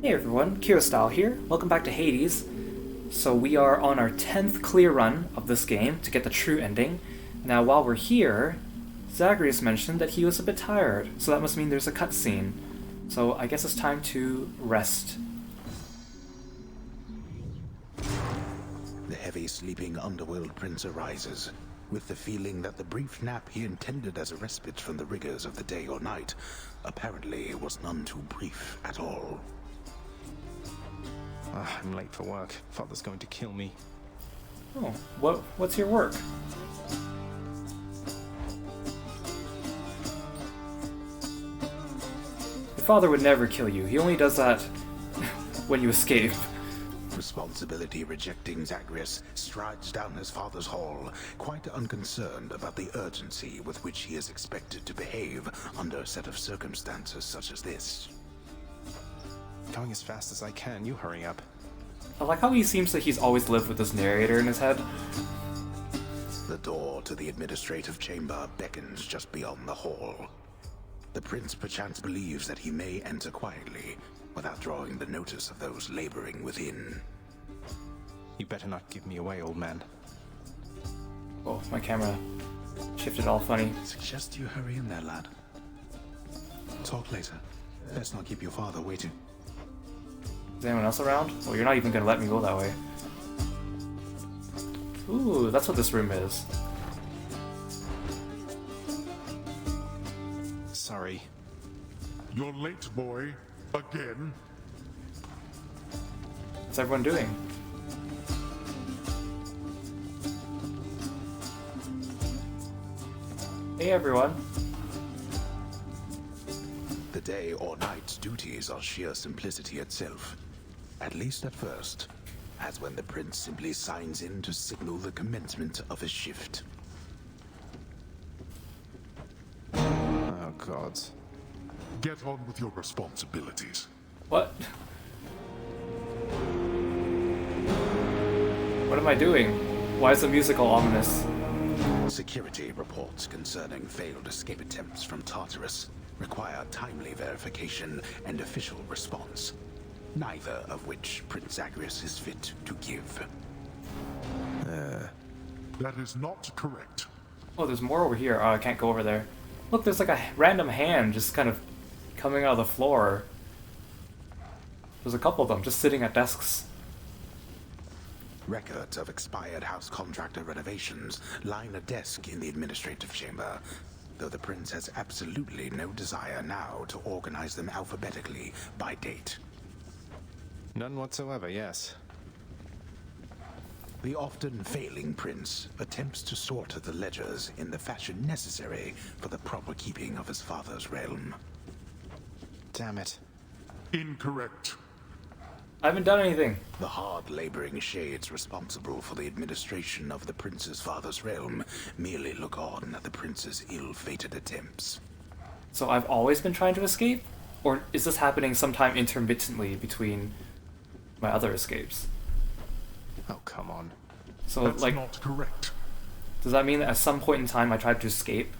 Hey everyone, Kirostyle here. Welcome back to Hades. So we are on our 10th clear run of this game to get the true ending. Now while we're here, Zagreus mentioned that he was a bit tired, so that must mean there's a cutscene. So I guess it's time to rest. The heavy sleeping underworld prince arises, with the feeling that the brief nap he intended as a respite from the rigors of the day or night apparently was none too brief at all. I'm late for work. Father's going to kill me. Oh, what's your work? Your father would never kill you. He only does that when you escape. Responsibility rejecting Zagreus strides down his father's hall, quite unconcerned about the urgency with which he is expected to behave under a set of circumstances such as this. Going as fast as I can, you hurry up. I like how he seems like he's always lived with this narrator in his head. The door to the administrative chamber beckons just beyond the hall. The prince perchance believes that he may enter quietly, without drawing the notice of those laboring within. You better not give me away, old man. Oh, my camera shifted all funny. Suggest you hurry in there, lad. Talk later. Let's not keep your father waiting. Is anyone else around? Well, you're not even gonna let me go that way. Ooh, that's what this room is. Sorry. You're late, boy. Again? What's everyone doing? Hey everyone. The day or night's duties are sheer simplicity itself. At least at first, as when the prince simply signs in to signal the commencement of his shift. Oh, God. Get on with your responsibilities. What? What am I doing? Why is the music all ominous? Security reports concerning failed escape attempts from Tartarus require timely verification and official response, neither of which Prince Zagreus is fit to give. That is not correct. Oh, there's more over here. Oh, I can't go over there. Look, there's like a random hand just kind of coming out of the floor. There's a couple of them just sitting at desks. Records of expired house contractor renovations line a desk in the administrative chamber, though the prince has absolutely no desire now to organize them alphabetically by date. None whatsoever, yes. The often failing prince attempts to sort the ledgers in the fashion necessary for the proper keeping of his father's realm. Damn it. Incorrect. I haven't done anything. The hard-laboring shades responsible for the administration of the prince's father's realm merely look on at the prince's ill-fated attempts. So I've always been trying to escape? Or is this happening sometime intermittently between my other escapes? Oh, come on. So, That's like, not correct. does that mean that at some point in time I tried to escape,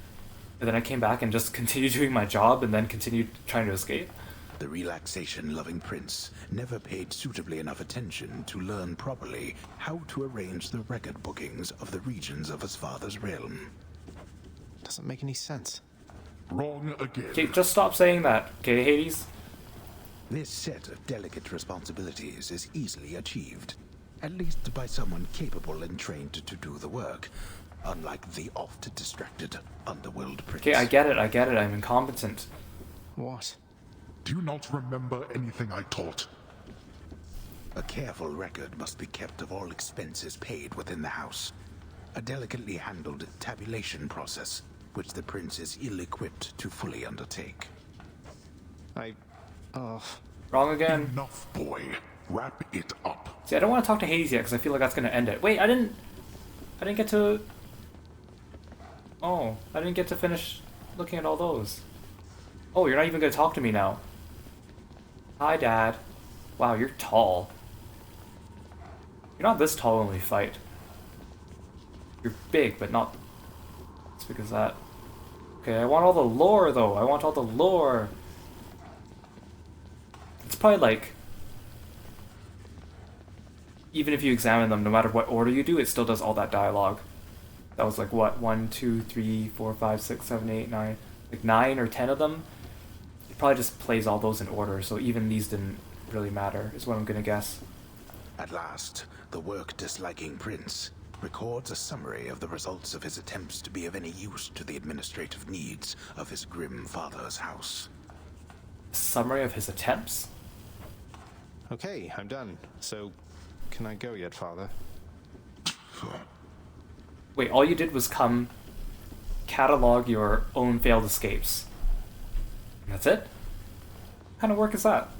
and then I came back and just continued doing my job and then continued trying to escape? The relaxation-loving prince never paid suitably enough attention to learn properly how to arrange the record bookings of the regions of his father's realm. Doesn't make any sense. Wrong again. Okay, just stop saying that, okay, Hades? This set of delicate responsibilities is easily achieved, at least by someone capable and trained to do the work, unlike the oft-distracted underworld prince. Okay, I get it, I'm incompetent. What? Do you not remember anything I taught? A careful record must be kept of all expenses paid within the house. A delicately handled tabulation process, which the prince is ill-equipped to fully undertake. Wrong again. Enough, boy. Wrap it up. See, I don't want to talk to Hades yet because I feel like that's going to end it. Wait, I didn't get to... Oh, I didn't get to finish looking at all those. Oh, you're not even going to talk to me now. Hi, Dad. Wow, you're tall. You're not this tall when we fight. You're big, but not... It's because that... Okay, I want all the lore, though. I want all the lore. It's probably like even if you examine them, no matter what order you do, it still does all that dialogue. That was like what, 1, 2, 3, 4, 5, 6, 7, 8, 9, like 9 or 10 of them. It probably just plays all those in order, so even these didn't really matter, is what I'm gonna guess. At last, the work-disliking prince records a summary of the results of his attempts to be of any use to the administrative needs of his grim father's house. Summary of his attempts? Okay, I'm done. So, can I go yet, Father? Wait, all you did was come catalog your own failed escapes. And that's it? What kind of work is that?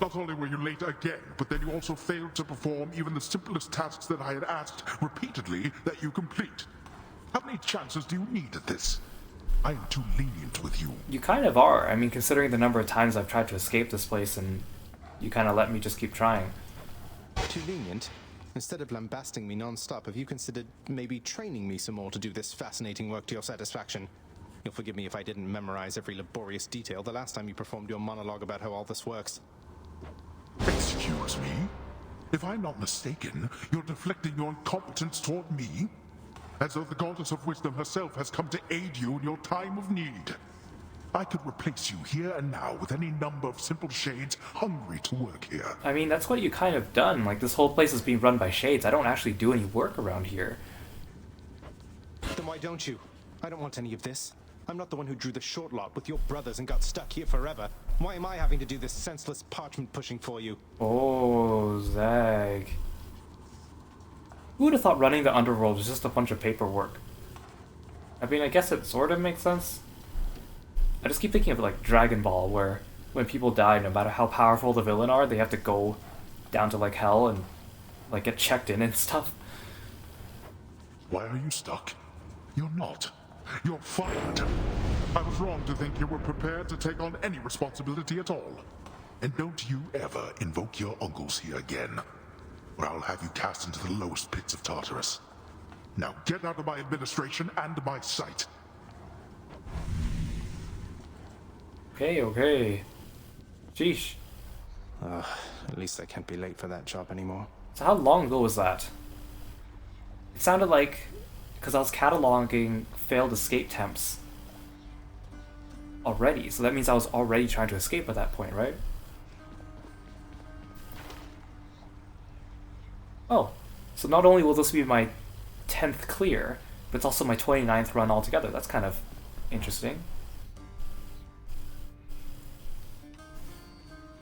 Not only were you late again, but then you also failed to perform even the simplest tasks that I had asked repeatedly that you complete. How many chances do you need at this? I am too lenient with you. You kind of are. I mean, considering the number of times I've tried to escape this place and you kind of let me just keep trying. Too lenient? Instead of lambasting me non-stop, have you considered maybe training me some more to do this fascinating work to your satisfaction? You'll forgive me if I didn't memorize every laborious detail the last time you performed your monologue about how all this works. Excuse me? If I'm not mistaken, you're deflecting your incompetence toward me? As though the goddess of wisdom herself has come to aid you in your time of need. I could replace you here and now with any number of simple shades hungry to work here. I mean, that's what you kind of done. Like, this whole place is being run by shades. I don't actually do any work around here. Then why don't you? I don't want any of this. I'm not the one who drew the short lot with your brothers and got stuck here forever. Why am I having to do this senseless parchment pushing for you? Oh, Zag. Who would have thought running the underworld is just a bunch of paperwork? I mean, I guess it sort of makes sense. I just keep thinking of like Dragon Ball, where when people die, no matter how powerful the villain are, they have to go down to like hell and like get checked in and stuff. Why are you stuck? You're not. You're fired. I was wrong to think you were prepared to take on any responsibility at all. And don't you ever invoke your uncles here again, or I'll have you cast into the lowest pits of Tartarus. Now get out of my administration and my sight. Okay. Sheesh. At least I can't be late for that job anymore. So how long ago was that? It sounded like, because I was cataloging failed escape attempts already, so that means I was already trying to escape at that point, right? Oh, so not only will this be my 10th clear, but it's also my 29th run altogether. That's kind of interesting.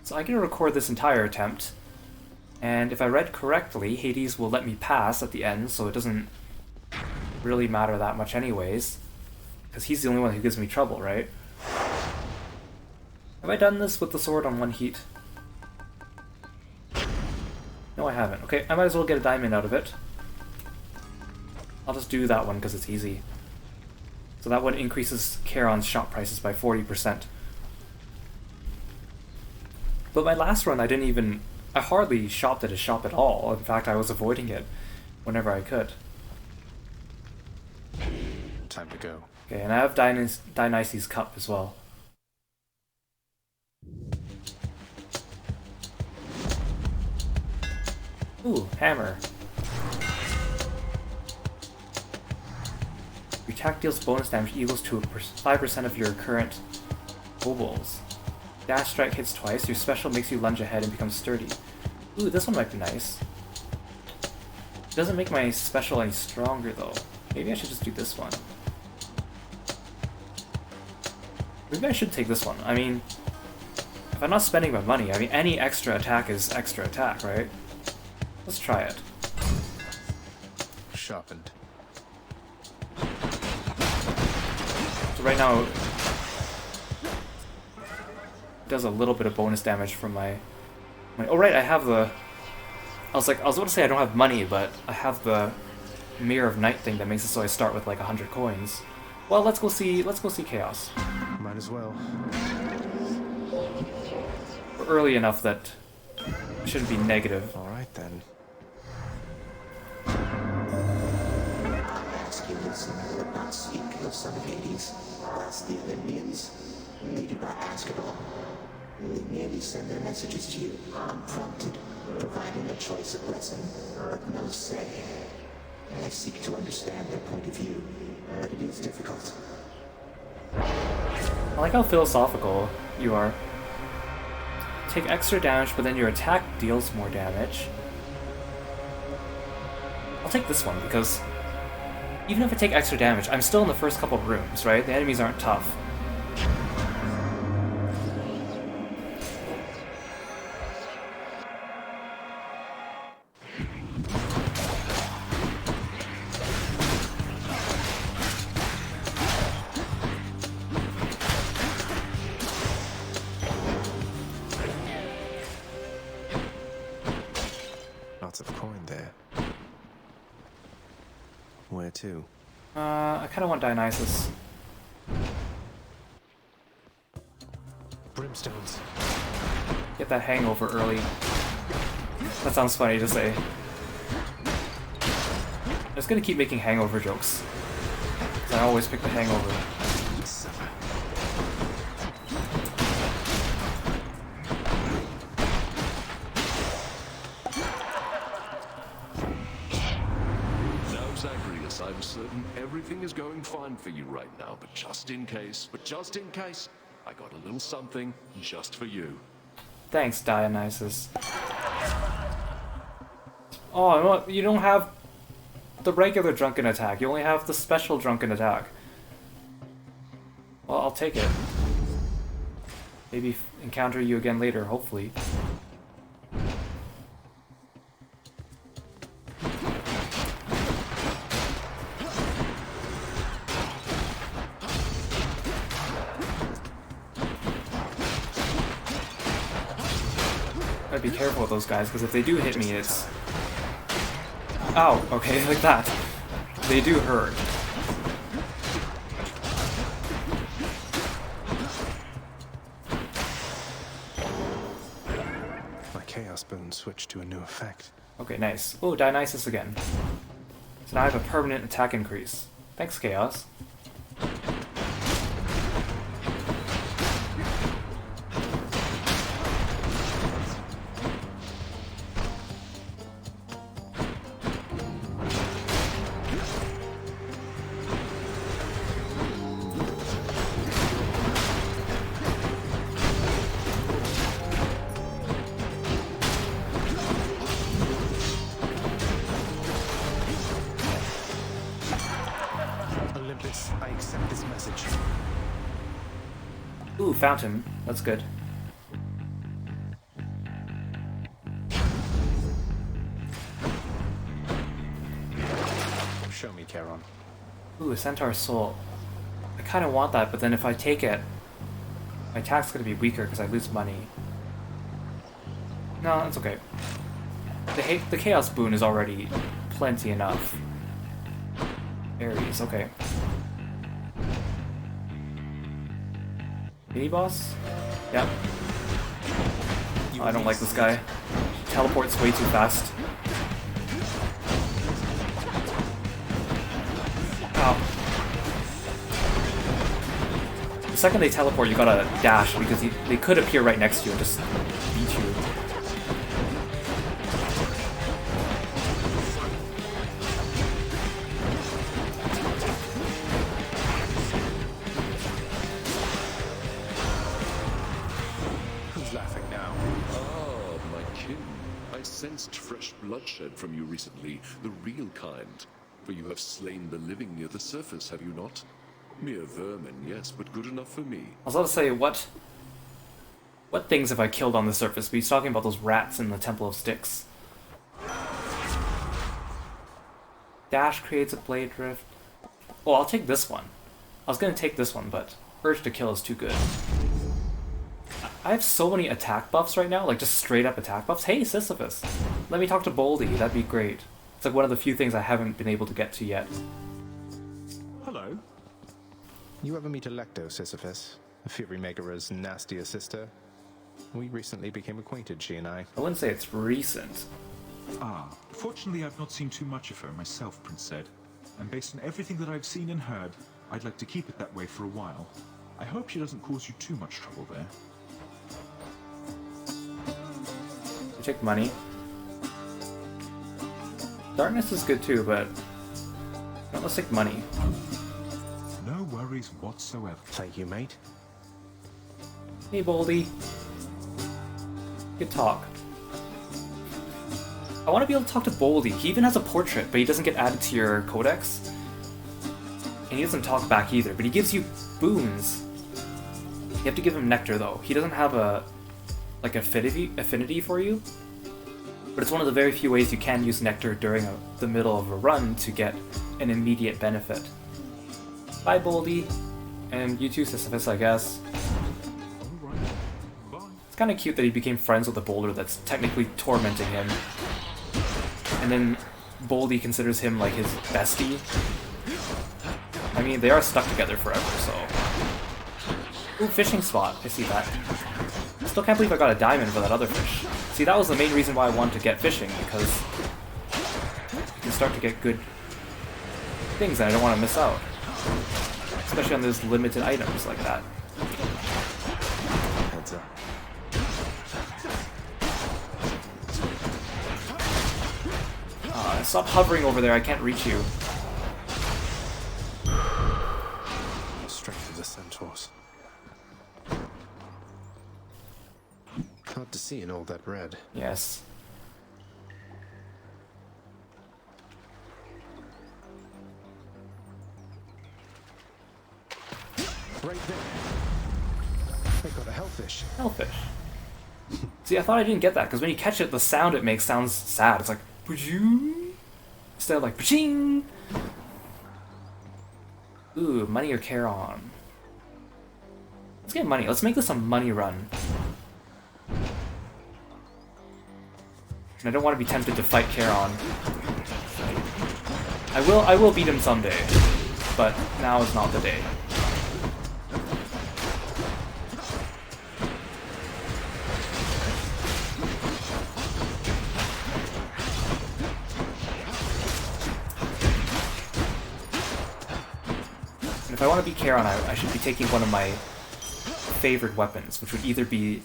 So I'm going to record this entire attempt, and if I read correctly, Hades will let me pass at the end, so it doesn't really matter that much anyways, because he's the only one who gives me trouble, right? Have I done this with the sword on one heat? No, I haven't. Okay, I might as well get a diamond out of it. I'll just do that one because it's easy. So that one increases Charon's shop prices by 40%. But my last run, I hardly shopped at his shop at all. In fact, I was avoiding it whenever I could. Time to go. Okay, and I have Dionysus' cup as well. Ooh, hammer. Your attack deals bonus damage equals to 5% of your current obols. Dash strike hits twice. Your special makes you lunge ahead and become sturdy. Ooh, this one might be nice. It doesn't make my special any stronger though. Maybe I should just do this one. Maybe I should take this one. I mean, if I'm not spending my money, I mean, any extra attack is extra attack, right? Let's try it. Sharpened. So right now, it does a little bit of bonus damage from my oh right, I have the... I was about to say I don't have money, but I have the Mirror of Night thing that makes it so I start with like 100 coins. Well, let's go see Chaos. Might as well. We're early enough that it shouldn't be negative. Alright then. Ask you listen, but not speak, O son of Hades. Ask the Olympians. They do not ask at all. They merely send their messages to you, unprompted, providing a choice of lesson, but no say. I seek to understand their point of view, but it is difficult. I like how philosophical you are. Take extra damage, but then your attack deals more damage. I'll take this one, because even if I take extra damage, I'm still in the first couple of rooms, right? The enemies aren't tough. Lots of coin there. Where to? I kind of want Dionysus. Brimstones. Get that hangover early. That sounds funny to say. I'm just gonna keep making hangover jokes. Because I always pick the hangover. I'm certain everything is going fine for you right now, but just in case, I got a little something just for you. Thanks, Dionysus. Oh, you don't have the regular drunken attack. You only have the special drunken attack. Well, I'll take it. Maybe encounter you again later, hopefully. I'd be careful with those guys, because if they do hit me, it's... Ow, okay, like that. They do hurt. My Chaos Bone switched to a new effect. Okay, nice. Oh, Dionysus again. So now I have a permanent attack increase. Thanks, Chaos. Olympus, I accept this message. Ooh, fountain. That's good. Show me, Charon. Ooh, a Centaur Soul. I kind of want that, but then if I take it, my attack's going to be weaker because I lose money. No, that's okay. The Chaos Boon is already plenty enough. Ares, okay. Mini boss? Yep. Oh, I don't like this guy. Teleports way too fast. Ow. The second they teleport, you gotta dash because they could appear right next to you and just beat you. Sensed fresh bloodshed from you recently, the real kind. For you have slain the living near the surface, have you not? Mere vermin, yes, but good enough for me. I was about to say, what things have I killed on the surface? But he's talking about those rats in the Temple of Styx. Dash creates a blade drift. Oh, I'll take this one. I was gonna take this one, but Urge to Kill is too good. I have so many attack buffs right now, like just straight up attack buffs. Hey, Sisyphus! Let me talk to Boldy, that'd be great. It's like one of the few things I haven't been able to get to yet. Hello. You ever meet Electo, Sisyphus? Fury Megara's nastier sister? We recently became acquainted, she and I. I wouldn't say it's recent. Ah, fortunately I've not seen too much of her myself, Prince Zed. And based on everything that I've seen and heard, I'd like to keep it that way for a while. I hope she doesn't cause you too much trouble there. You take money. Darkness is good too, but let's take money. No worries whatsoever. Thank you, mate. Hey, Boldy. Good talk. I want to be able to talk to Boldy. He even has a portrait, but he doesn't get added to your codex. And he doesn't talk back either, but he gives you boons. You have to give him nectar though. He doesn't have a like affinity for you. But it's one of the very few ways you can use nectar during the middle of a run to get an immediate benefit. Bye, Boldy. And you too, Sisyphus, I guess. It's kind of cute that he became friends with a boulder that's technically tormenting him. And then Boldy considers him like his bestie. I mean, they are stuck together forever, so... Ooh, fishing spot. I see that. Still can't believe I got a diamond for that other fish. See, that was the main reason why I wanted to get fishing, because you can start to get good things and I don't want to miss out. Especially on those limited items like that. Heads up. Stop hovering over there, I can't reach you. Strength of the centaurs. Hard to see in all that red. Yes. Right there. I got a hellfish. Hellfish. See, I thought I didn't get that, because when you catch it, the sound it makes sounds sad. It's like, "Paching," instead of like, "Paching." Ooh, money or Charon? Let's get money. Let's make this a money run. And I don't want to be tempted to fight Charon. I will beat him someday, but now is not the day. And if I want to beat Charon, I should be taking one of my favorite weapons, which would either be...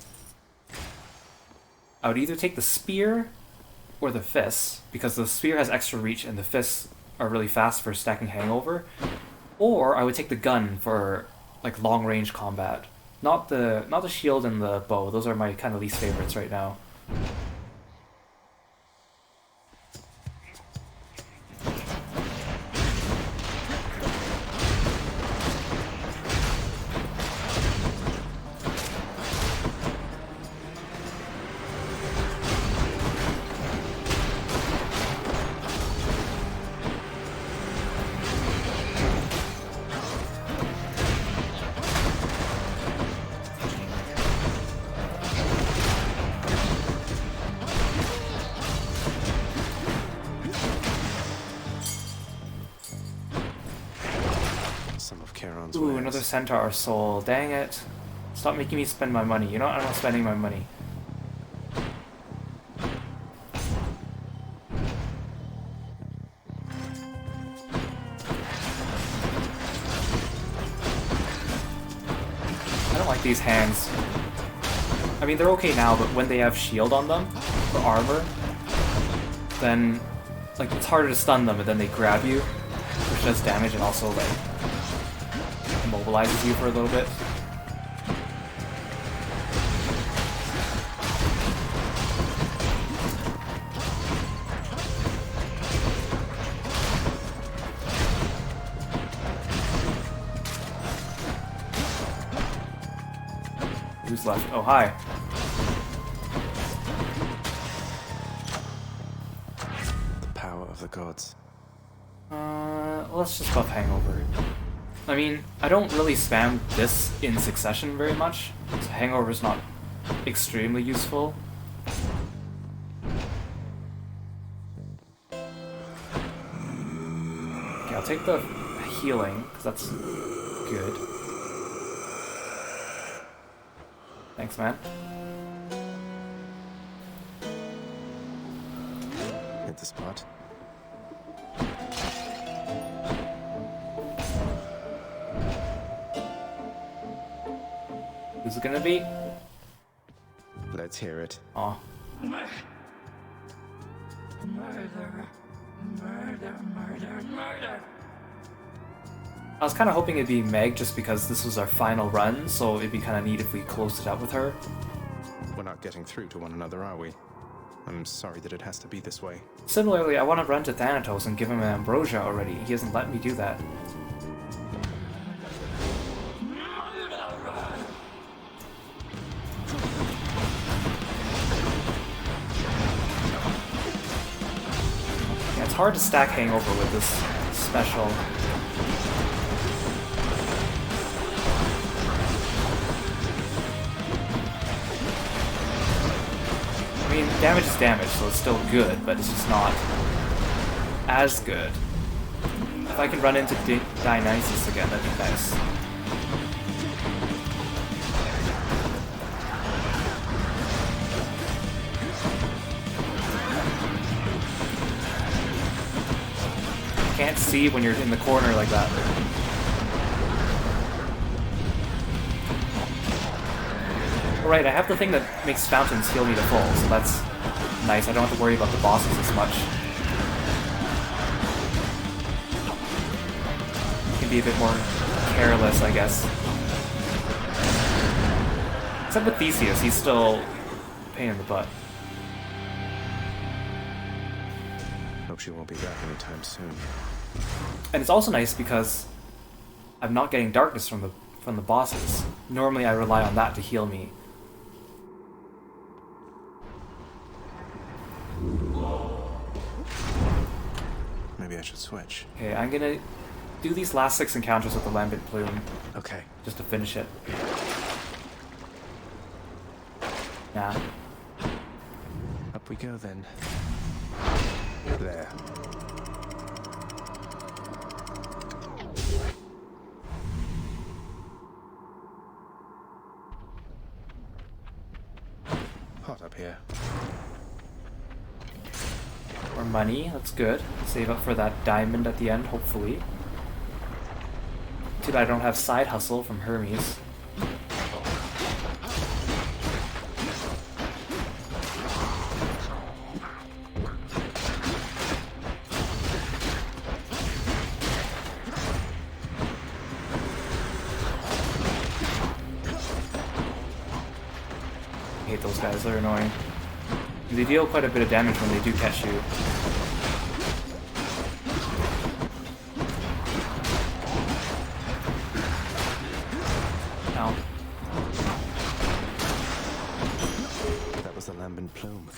I would either take the spear or the fists, because the spear has extra reach and the fists are really fast for stacking hangover, or I would take the gun for like long range combat. Not the shield and the bow. Those are my kind of least favorites right now. Ooh, another centaur soul. Dang it. Stop making me spend my money. You know what? I'm not spending my money. I don't like these hands. I mean, they're okay now, but when they have shield on them, or armor, then, like, it's harder to stun them, and then they grab you, which does damage and also, like, immobilizes you for a little bit. Who's left? Oh, hi. The power of the gods. Let's just buff Hangover. I mean, I don't really spam this in succession very much, so Hangover's not extremely useful. Okay, I'll take the healing, because that's good. Thanks, man. Hit the spot. Who's it gonna be? Let's hear it. Aw. Murder. I was kind of hoping it'd be Meg just because this was our final run, so it'd be kind of neat if we closed it up with her. We're not getting through to one another, are we? I'm sorry that it has to be this way. Similarly, I want to run to Thanatos and give him an ambrosia already. He hasn't let me do that. Yeah, it's hard to stack Hangover with this special. I mean, damage is damage, so it's still good, but it's just not as good. If I can run into Dionysus again, that'd be nice. Can't see when you're in the corner like that. Alright, I have the thing that makes fountains heal me to full, so that's nice. I don't have to worry about the bosses as much. Can be a bit more careless, I guess. Except with Theseus, he's still a pain in the butt. Hope she won't be back anytime soon. And it's also nice because I'm not getting darkness from the bosses. Normally I rely on that to heal me. Maybe I should switch. Okay, I'm gonna do these last 6 encounters with the Lambent Plume. Okay. Just to finish it. Nah. Up we go then. There. Hot up here. More money, that's good. Save up for that diamond at the end, hopefully. Too bad I don't have side hustle from Hermes. I hate those guys, they're annoying. They deal quite a bit of damage when they do catch you. Ow. That was the Lambent Plume.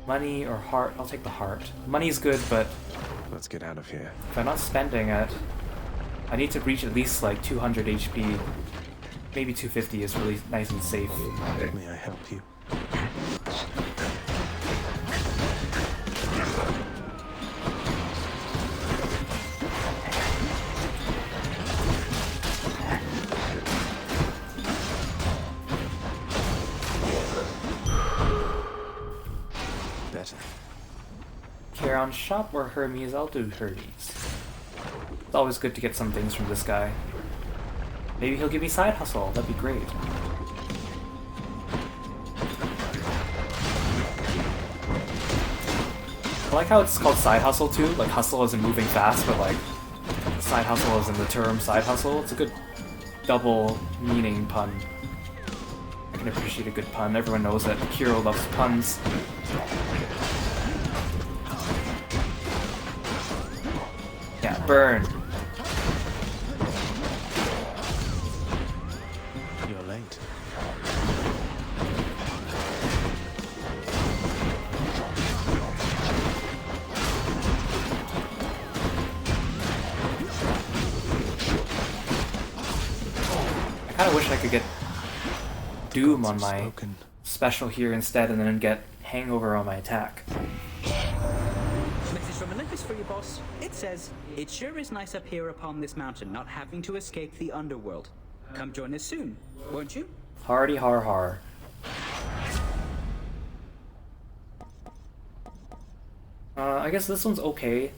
Money or heart? I'll take the heart. Money's good, but Let's get out of here. if I'm not spending it, I need to reach at least like 200 HP. Maybe 250 is really nice and safe. May I help you? Better. Charon shop or Hermes? I'll do Hermes. It's always good to get some things from this guy. Maybe he'll give me side hustle, that'd be great. I like how it's called side hustle too, like hustle isn't moving fast, but like side hustle is in the term side hustle. It's a good double meaning pun. I can appreciate a good pun, everyone knows that Kiro loves puns. Yeah, burn. You're late. I kind of wish I could get Doom on my Spoken. special here instead and then get Hangover on my attack. Message from Olympus for you, boss. It says, "It sure is nice up here upon this mountain, not having to escape the underworld. Come join us soon, won't you?" Hardy har har. I guess this one's okay.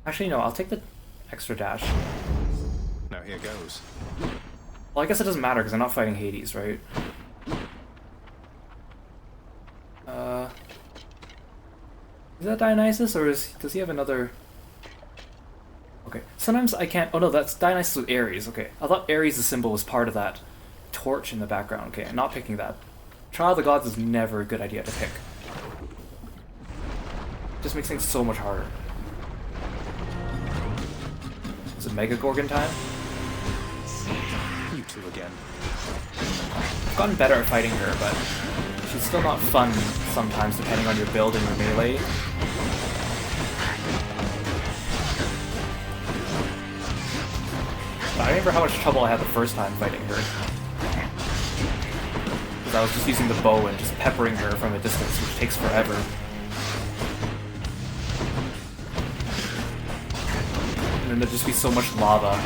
Actually, no, I'll take the extra dash. Now here goes. Well, I guess it doesn't matter because I'm not fighting Hades, right? Is that Dionysus, or does he have another... Okay, sometimes I can't... Oh no, that's Dionysus with Ares. Okay, I thought Ares' symbol was part of that torch in the background. Okay, I'm not picking that. Trial of the Gods is never a good idea to pick. Just makes things so much harder. Is it Mega Gorgon time? You two again. I've gotten better at fighting her, but she's still not fun sometimes depending on your build and your melee. But I remember how much trouble I had the first time fighting her. Because I was just using the bow and just peppering her from a distance, which takes forever. And then there'd just be so much lava.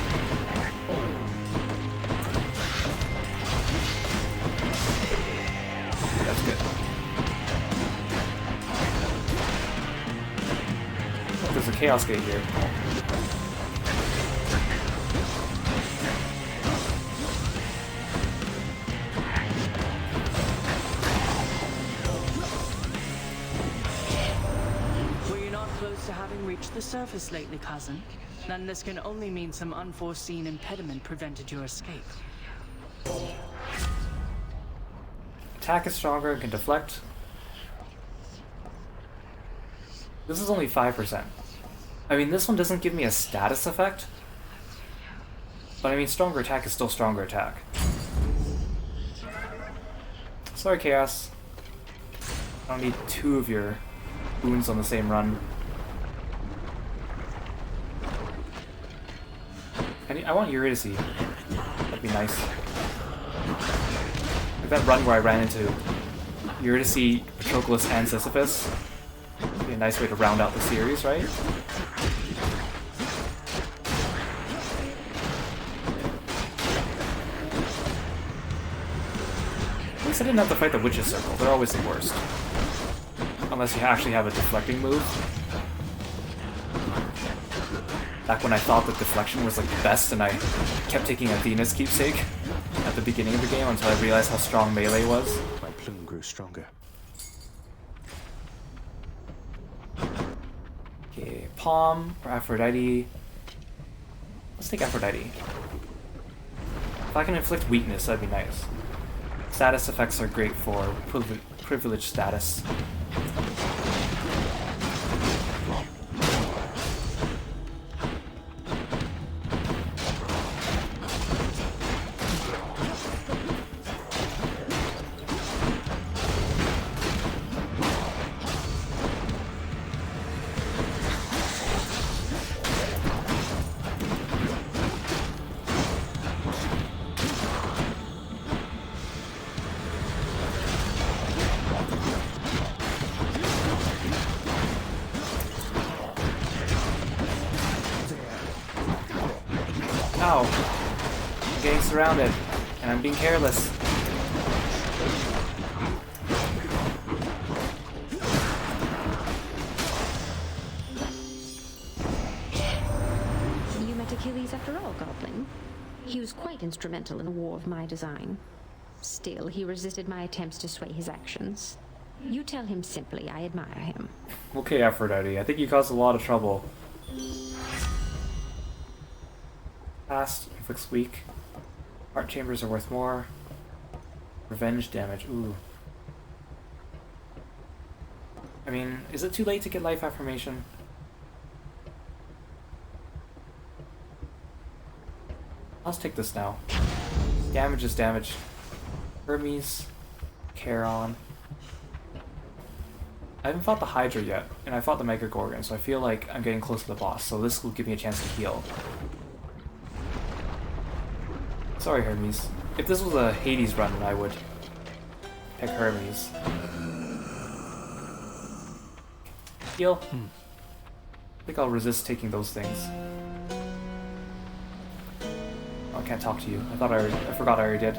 That's good. Oh, there's a Chaos Gate here. Were you not close to having reached the surface lately, cousin? Then this can only mean some unforeseen impediment prevented your escape. Attack is stronger and can deflect. This is only 5%. I mean, this one doesn't give me a status effect. But I mean, stronger attack is still stronger attack. Sorry, Chaos. I don't need 2 of your wounds on the same run. I want Eurydice. That'd be nice. Like that run where I ran into Eurydice, Patroclus, and Sisyphus. Would be a nice way to round out the series, right? At least I didn't have to fight the Witch's Circle. They're always the worst. Unless you actually have a deflecting move. Back when I thought that deflection was like the best and I kept taking Athena's keepsake at the beginning of the game until I realized how strong melee was. My plume grew stronger. Okay, Palm or Aphrodite. Let's take Aphrodite. If I can inflict weakness, that'd be nice. Status effects are great for privileged status. Ow! I'm getting surrounded, and I'm being careless. You met Achilles after all, Goblin. He was quite instrumental in the war of my design. Still, he resisted my attempts to sway his actions. You tell him simply I admire him. Okay, Aphrodite, I think you caused a lot of trouble. Fast, inflicts weak. Heart chambers are worth more. Revenge damage, ooh. I mean, is it too late to get life affirmation? Let's take this now. Damage is damage. Hermes, Charon. I haven't fought the Hydra yet, and I fought the Mega Gorgon, so I feel like I'm getting close to the boss, so this will give me a chance to heal. Sorry, Hermes. If this was a Hades run, I would pick Hermes. Heal. I think I'll resist taking those things. Oh, I can't talk to you. I forgot I already did.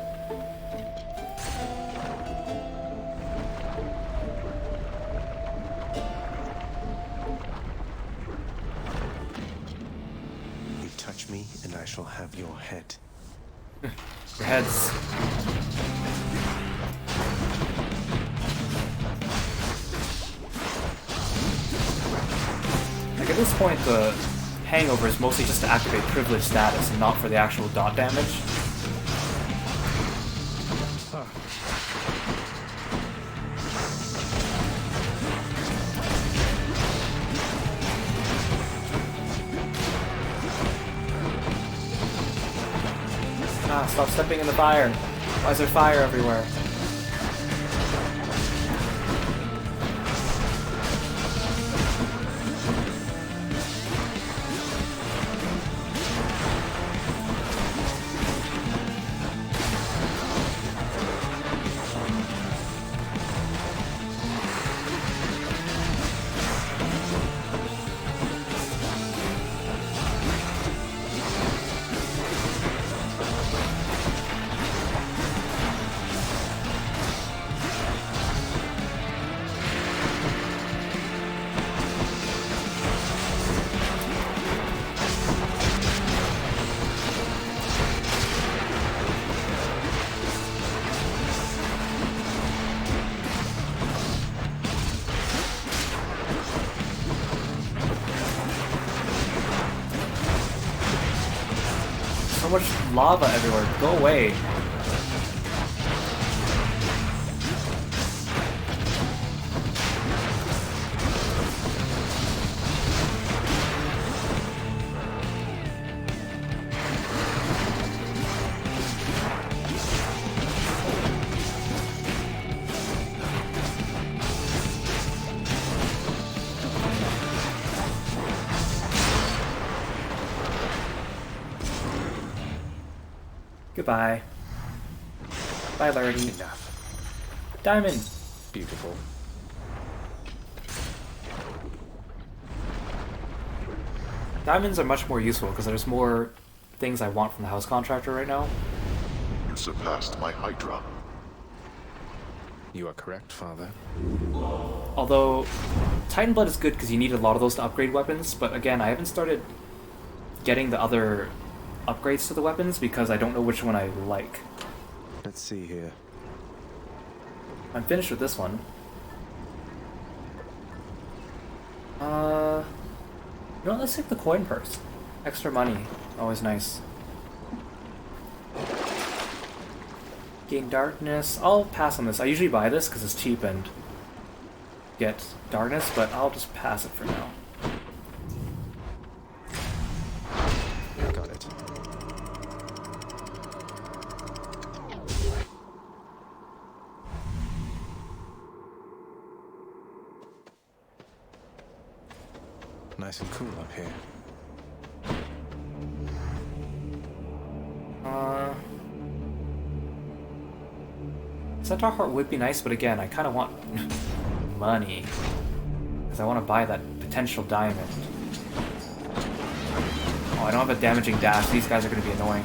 You touch me, and I shall have your head. Your heads. at this point, the hangover is mostly just to activate privilege status and not for the actual dot damage. Ah, stop stepping in the fire. Why is there fire everywhere? So much lava everywhere. Go away. Goodbye. Bye, Larry. Enough. Diamond. Beautiful. Diamonds are much more useful because there's more things I want from the house contractor right now. You surpassed my Hydra. You are correct, Father. Although, Titan Blood is good because you need a lot of those to upgrade weapons, but again, I haven't started getting the other upgrades to the weapons because I don't know which one I like. Let's see here. I'm finished with this one. You know what, let's take the coin purse. Extra money, always nice. Gain darkness. I'll pass on this. I usually buy this because it's cheap and get darkness, but I'll just pass it for now. Got it. Nice and cool up here. Centaur Heart would be nice, but again, I kind of want money. Because I want to buy that potential diamond. Oh, I don't have a damaging dash. These guys are going to be annoying.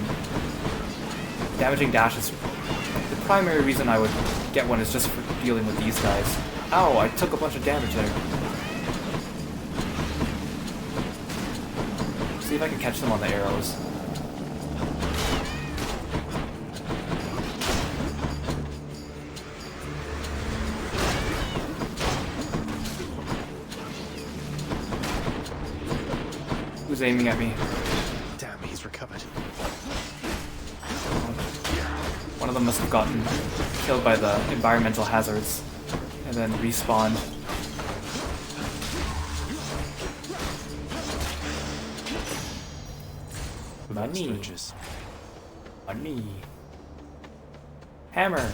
Damaging dash is... The primary reason I would get one is just for dealing with these guys. Ow, I took a bunch of damage there. See if I can catch them on the arrows. Who's aiming at me? Damn, he's recovered. One of them must have gotten killed by the environmental hazards and then respawned. Money. Riches. Money. Hammer.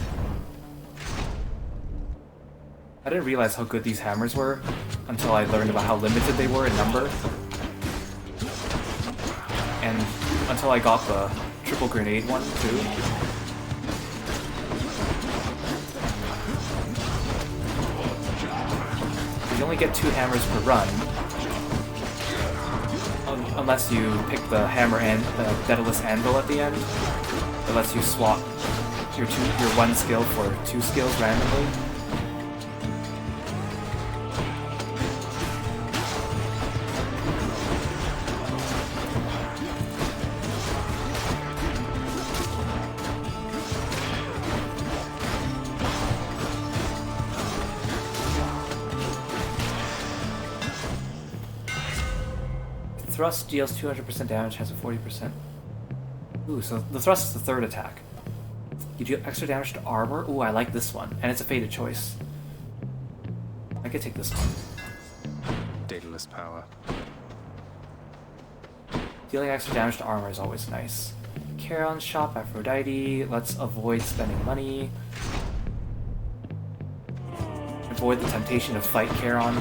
I didn't realize how good these hammers were until I learned about how limited they were in number. And until I got the triple grenade one too. You only get 2 hammers per run. Unless you pick the hammer and the Daedalus Anvil at the end. It lets you swap your one skill for 2 skills randomly. thrust deals 200% damage, has a 40%. Ooh, so the thrust is the third attack. You do extra damage to armor. Ooh, I like this one. And it's a fated choice. I could take this one. Daedalus power. Dealing extra damage to armor is always nice. Charon's shop, Aphrodite. Let's avoid spending money. Avoid the temptation to fight Charon.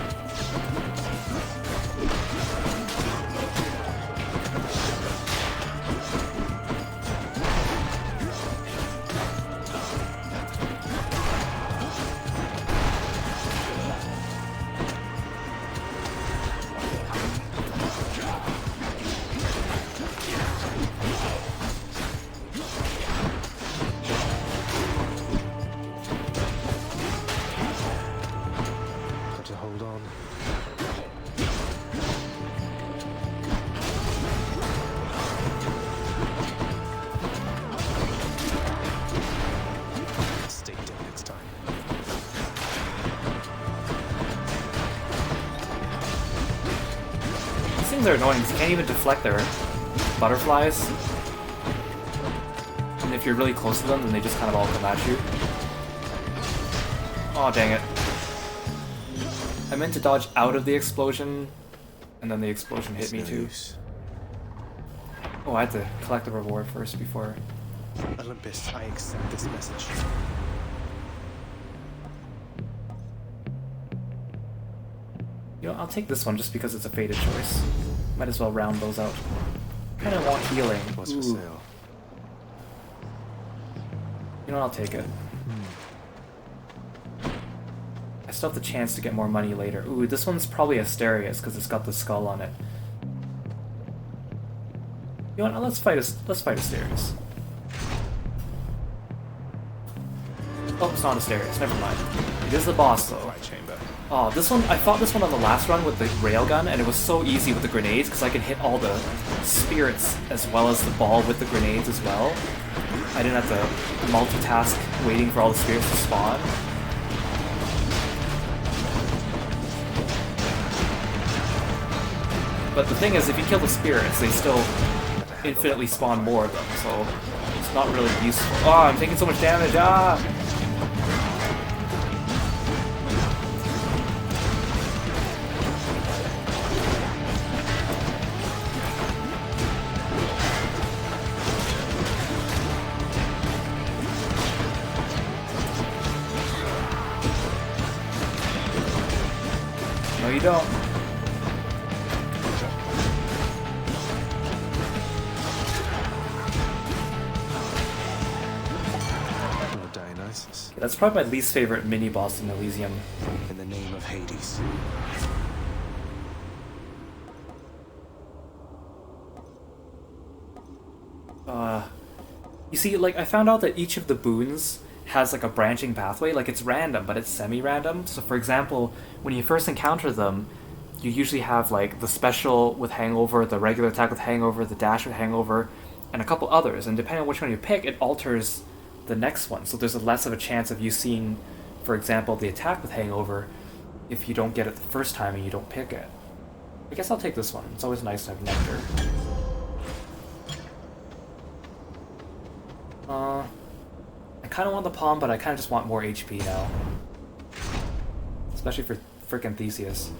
They're annoying because you can't even deflect their butterflies. And if you're really close to them, then they just kind of all come at you. Oh, dang it. I meant to dodge out of the explosion, and then the explosion hit me too. Oh, I had to collect the reward first before. Olympus, I accept this message. You know, I'll take this one just because it's a fated choice. Might as well round those out. Kind of want healing. What's for sale? You know, I'll take it. I still have the chance to get more money later. Ooh, this one's probably Asterius because it's got the skull on it. You know what? Let's fight Asterius. Oh, it's not Asterius. Never mind. It is the boss though. Oh, this one, I fought this one on the last run with the railgun, and it was so easy with the grenades, because I could hit all the spirits as well as the ball with the grenades as well. I didn't have to multitask waiting for all the spirits to spawn. But the thing is, if you kill the spirits, they still infinitely spawn more of them, so it's not really useful. Oh, I'm taking so much damage, ah! No, you don't. Dionysus. That's probably my least favorite mini-boss in Elysium. In the name of Hades. You see, like, I found out that each of the boons has, like, a branching pathway. Like, it's random, but it's semi-random. So, for example, when you first encounter them, you usually have, like, the special with Hangover, the regular attack with Hangover, the dash with Hangover, and a couple others. And depending on which one you pick, it alters the next one. So there's less of a chance of you seeing, for example, the attack with Hangover if you don't get it the first time and you don't pick it. I guess I'll take this one. It's always nice to have Nectar. I kind of want the palm, but I kind of just want more HP now. Especially for frickin' Theseus.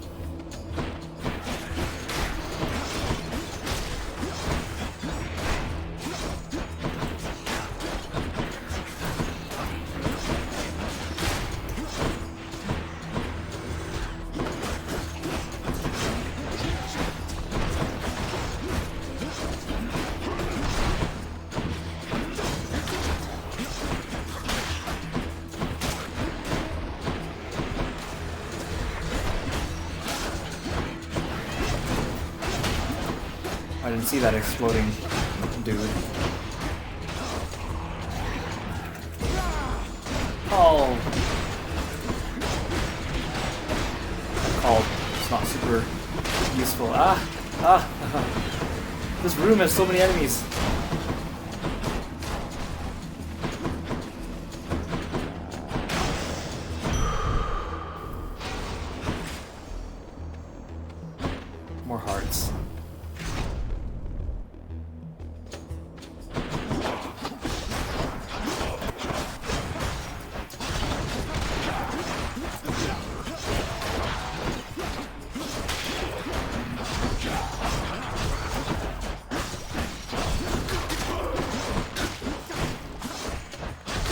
I didn't see that exploding dude. Oh! Called. It's not super useful. Ah! Ah! This room has so many enemies. More hearts.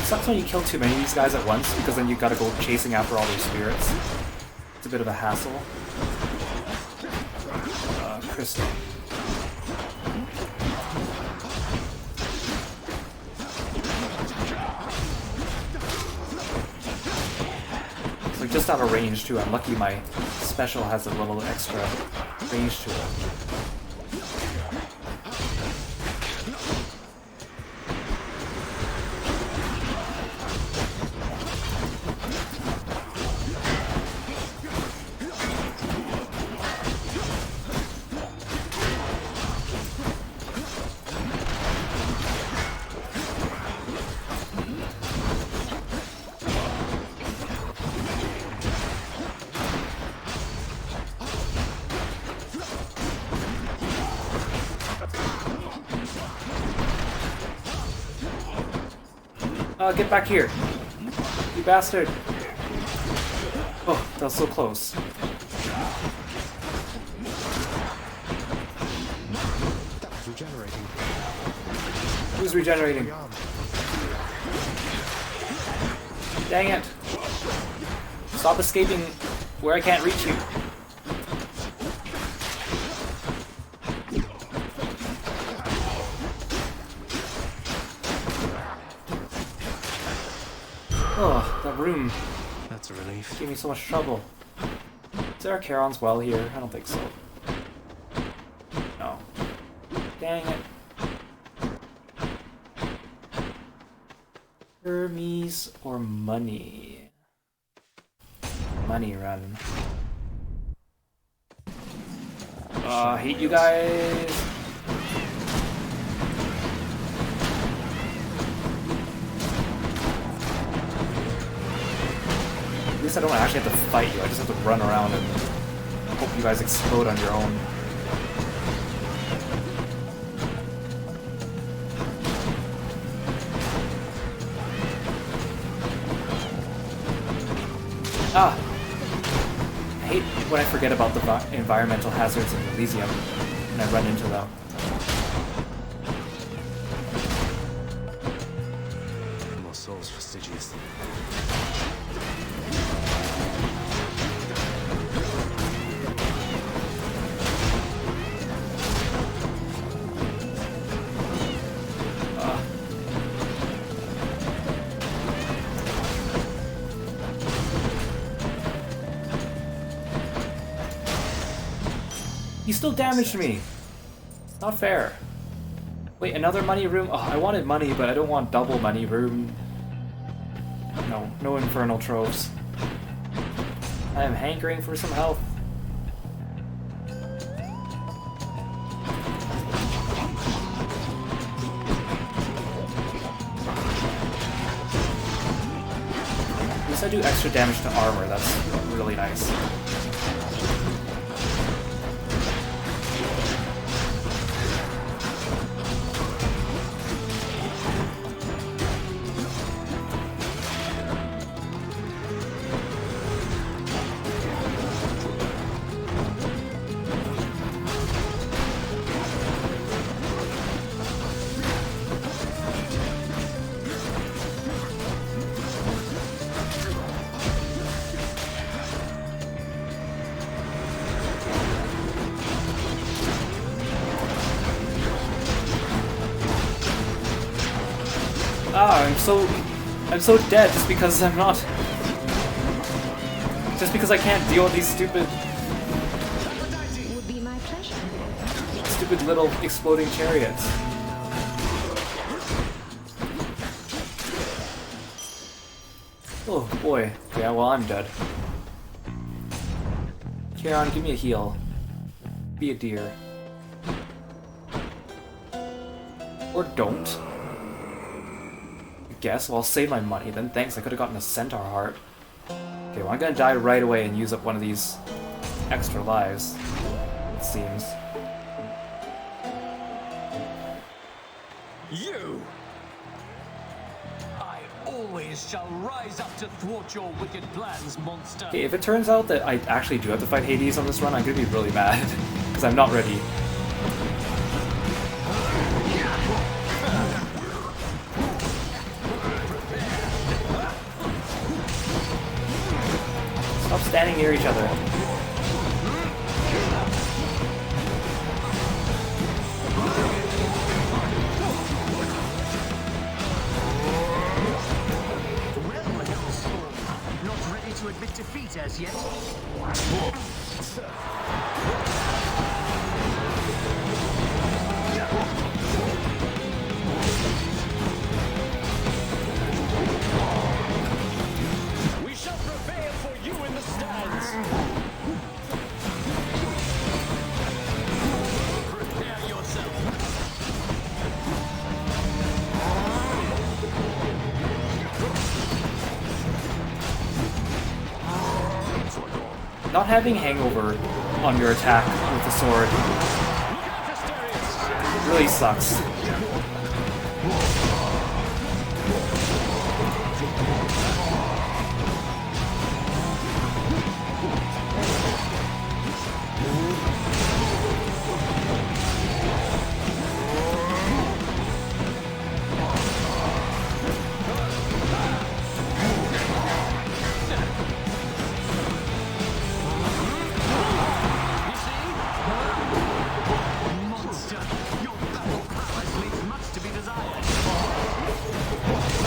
sucks when you kill too many of these guys at once, because then you gotta go chasing after all their spirits. It's a bit of a hassle. Crystal. It's like just out of range too. I'm lucky my special has a little extra range to it. Get back here! You bastard! Oh, that was so close. That was regenerating. Who's regenerating? Dang it! Stop escaping where I can't reach you. Oh, that room. That's a relief. Gave me so much trouble. Is there a Charon's well here? I don't think so. No. Dang it. Hermes or money? Money run. I hate you guys. At least I don't actually have to fight you, I just have to run around and hope you guys explode on your own. Ah! I hate when I forget about the environmental hazards in Elysium and I run into them. More souls for Stygius. You still damaged me! Not fair. Wait, another money room? Oh, I wanted money, but I don't want double money room. No, no infernal troves. I am hankering for some health. At least I do extra damage to armor, that's really nice. Ah, I'm so dead just because I'm not... Just because I can't deal with these stupid... Would be my pleasure. Stupid little exploding chariots. Oh boy. Yeah, well I'm dead. Charon, give me a heal. Be a deer. Or don't. Guess, well, I'll save my money then. Thanks, I could have gotten a centaur heart. Okay, well, I'm gonna die right away and use up one of these extra lives, it seems. You! I always shall rise up to thwart your wicked plans, monster. Okay, if it turns out that I actually do have to fight Hades on this run, I'm gonna be really mad, because I'm not ready. standing near each other. Not ready to admit defeat as yet. We shall prevail for you in the stands. Prepare yourself. Not having hangover on your attack with the sword really sucks.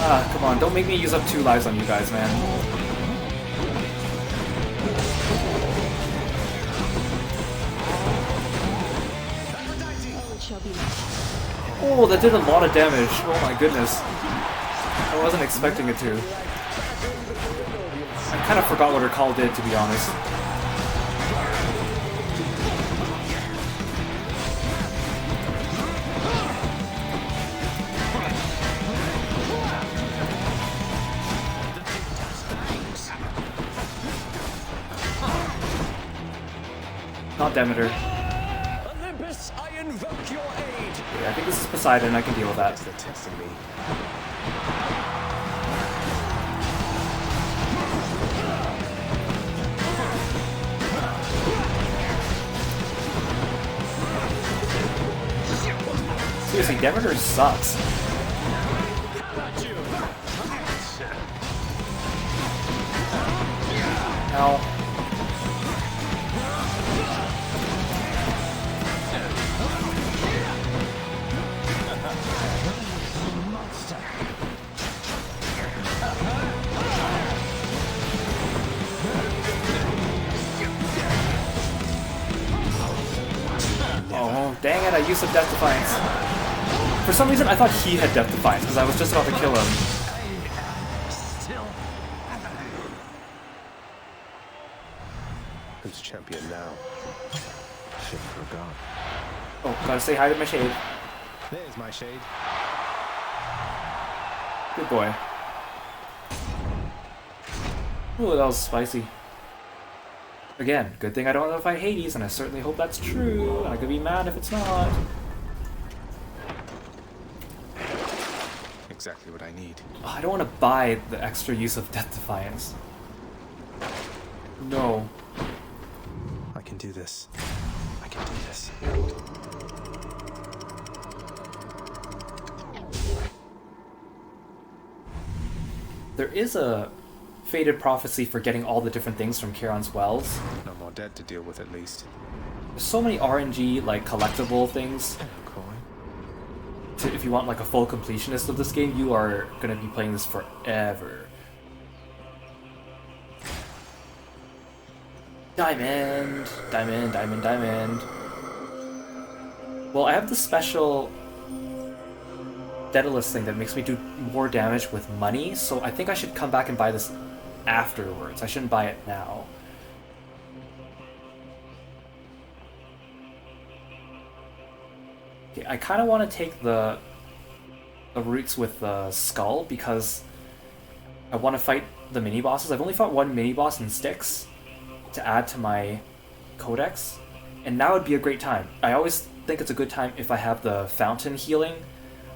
Ah, come on, don't make me use up 2 lives on you guys, man. Oh, that did a lot of damage. Oh my goodness. I wasn't expecting it to. I kind of forgot what her call did, to be honest. Not Demeter. Olympus, I invoke your aid. Yeah, I think this is Poseidon. I can deal with that. They're testing me. Seriously, Demeter sucks. Ow. Oh, dang it, I used some Death Defiance. For some reason, I thought he had Death Defiance, because I was just about to kill him. Who's champion now? Shit forgot. Oh, gotta say hi to my shade. There's my shade. Good boy. Ooh, that was spicy. Again, good thing I don't know if I Hades, and I certainly hope that's true. I could be mad if it's not. Exactly what I need. Oh, I don't want to buy the extra use of Death Defiance. No. I can do this. I can do this. There is a fated prophecy for getting all the different things from Charon's Wells. No more dead to deal with, at least. There's so many RNG, like, collectible things. If you want, like, a full completionist of this game, you are going to be playing this forever. Diamond! Diamond, diamond, diamond. Well, I have the special Daedalus thing that makes me do more damage with money, so I think I should come back and buy this afterwards. I shouldn't buy it now. Okay, I kind of want to take the routes with the skull because I want to fight the mini-bosses. I've only fought one mini-boss in Styx to add to my codex, and now would be a great time. I always think it's a good time if I have the fountain healing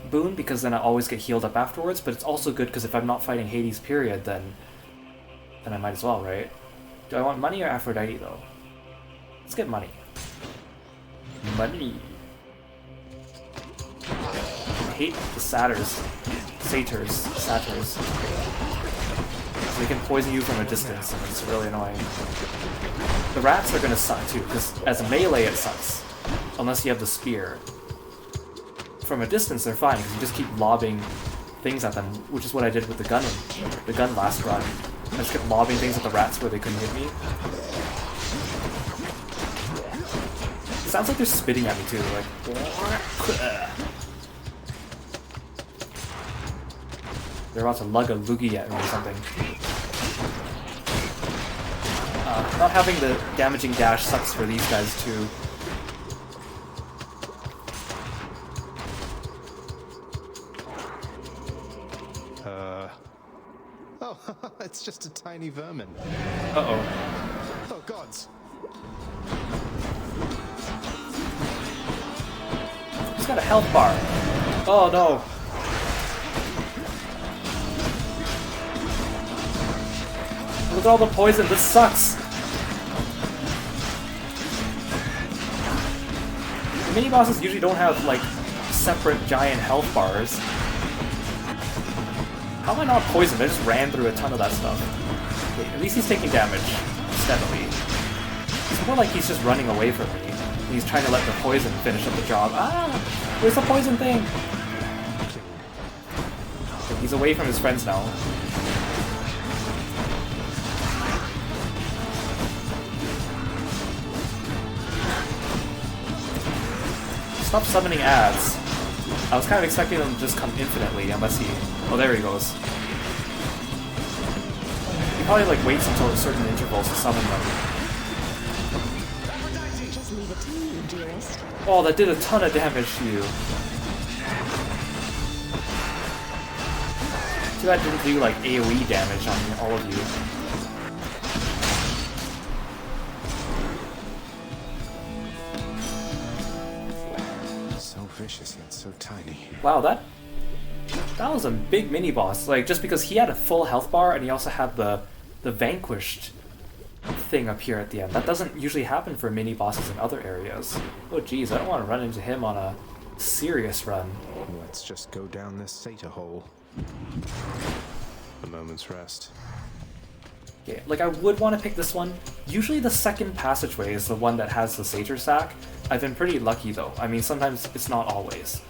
boon, because then I always get healed up afterwards, but it's also good because if I'm not fighting Hades period, then I might as well, right? Do I want money or Aphrodite, though? Let's get money. Money. I hate the satyrs. Satyrs. They can poison you from a distance, and it's really annoying. The rats are gonna suck too, because as a melee it sucks. Unless you have the spear. From a distance they're fine, because you just keep lobbing things at them, which is what I did with the gun last run. I just kept lobbing things at the rats where they couldn't hit me. It sounds like they're spitting at me too, like... They're about to lug a loogie at me or something. Not having the damaging dash sucks for these guys too. Oh, it's just a tiny vermin. Uh-oh. Oh, gods. He's got a health bar. Oh, no. Look at all the poison. This sucks. The mini-bosses usually don't have, like, separate giant health bars. How am I not poisoned? I just ran through a ton of that stuff. Okay, at least he's taking damage steadily. It's more like he's just running away from me. And he's trying to let the poison finish up the job. Ah! Where's the poison thing? Okay, he's away from his friends now. Stop summoning ads. I was kind of expecting them to just come infinitely, unless he... Oh, there he goes. He probably, like, waits until certain intervals to summon them. Just leave it to me, dearest. Oh, that did a ton of damage to you. Too bad it didn't do, like, AoE damage on all of you. Vicious yet so tiny. Wow, that was a big mini boss. Like, just because he had a full health bar and he also had the vanquished thing up here at the end. That doesn't usually happen for mini bosses in other areas. Oh geez, I don't want to run into him on a serious run. Let's just go down this satyr hole. A moment's rest. Okay, like I would want to pick this one. Usually the second passageway is the one that has the satyr sack. I've been pretty lucky though. I mean, sometimes it's not always.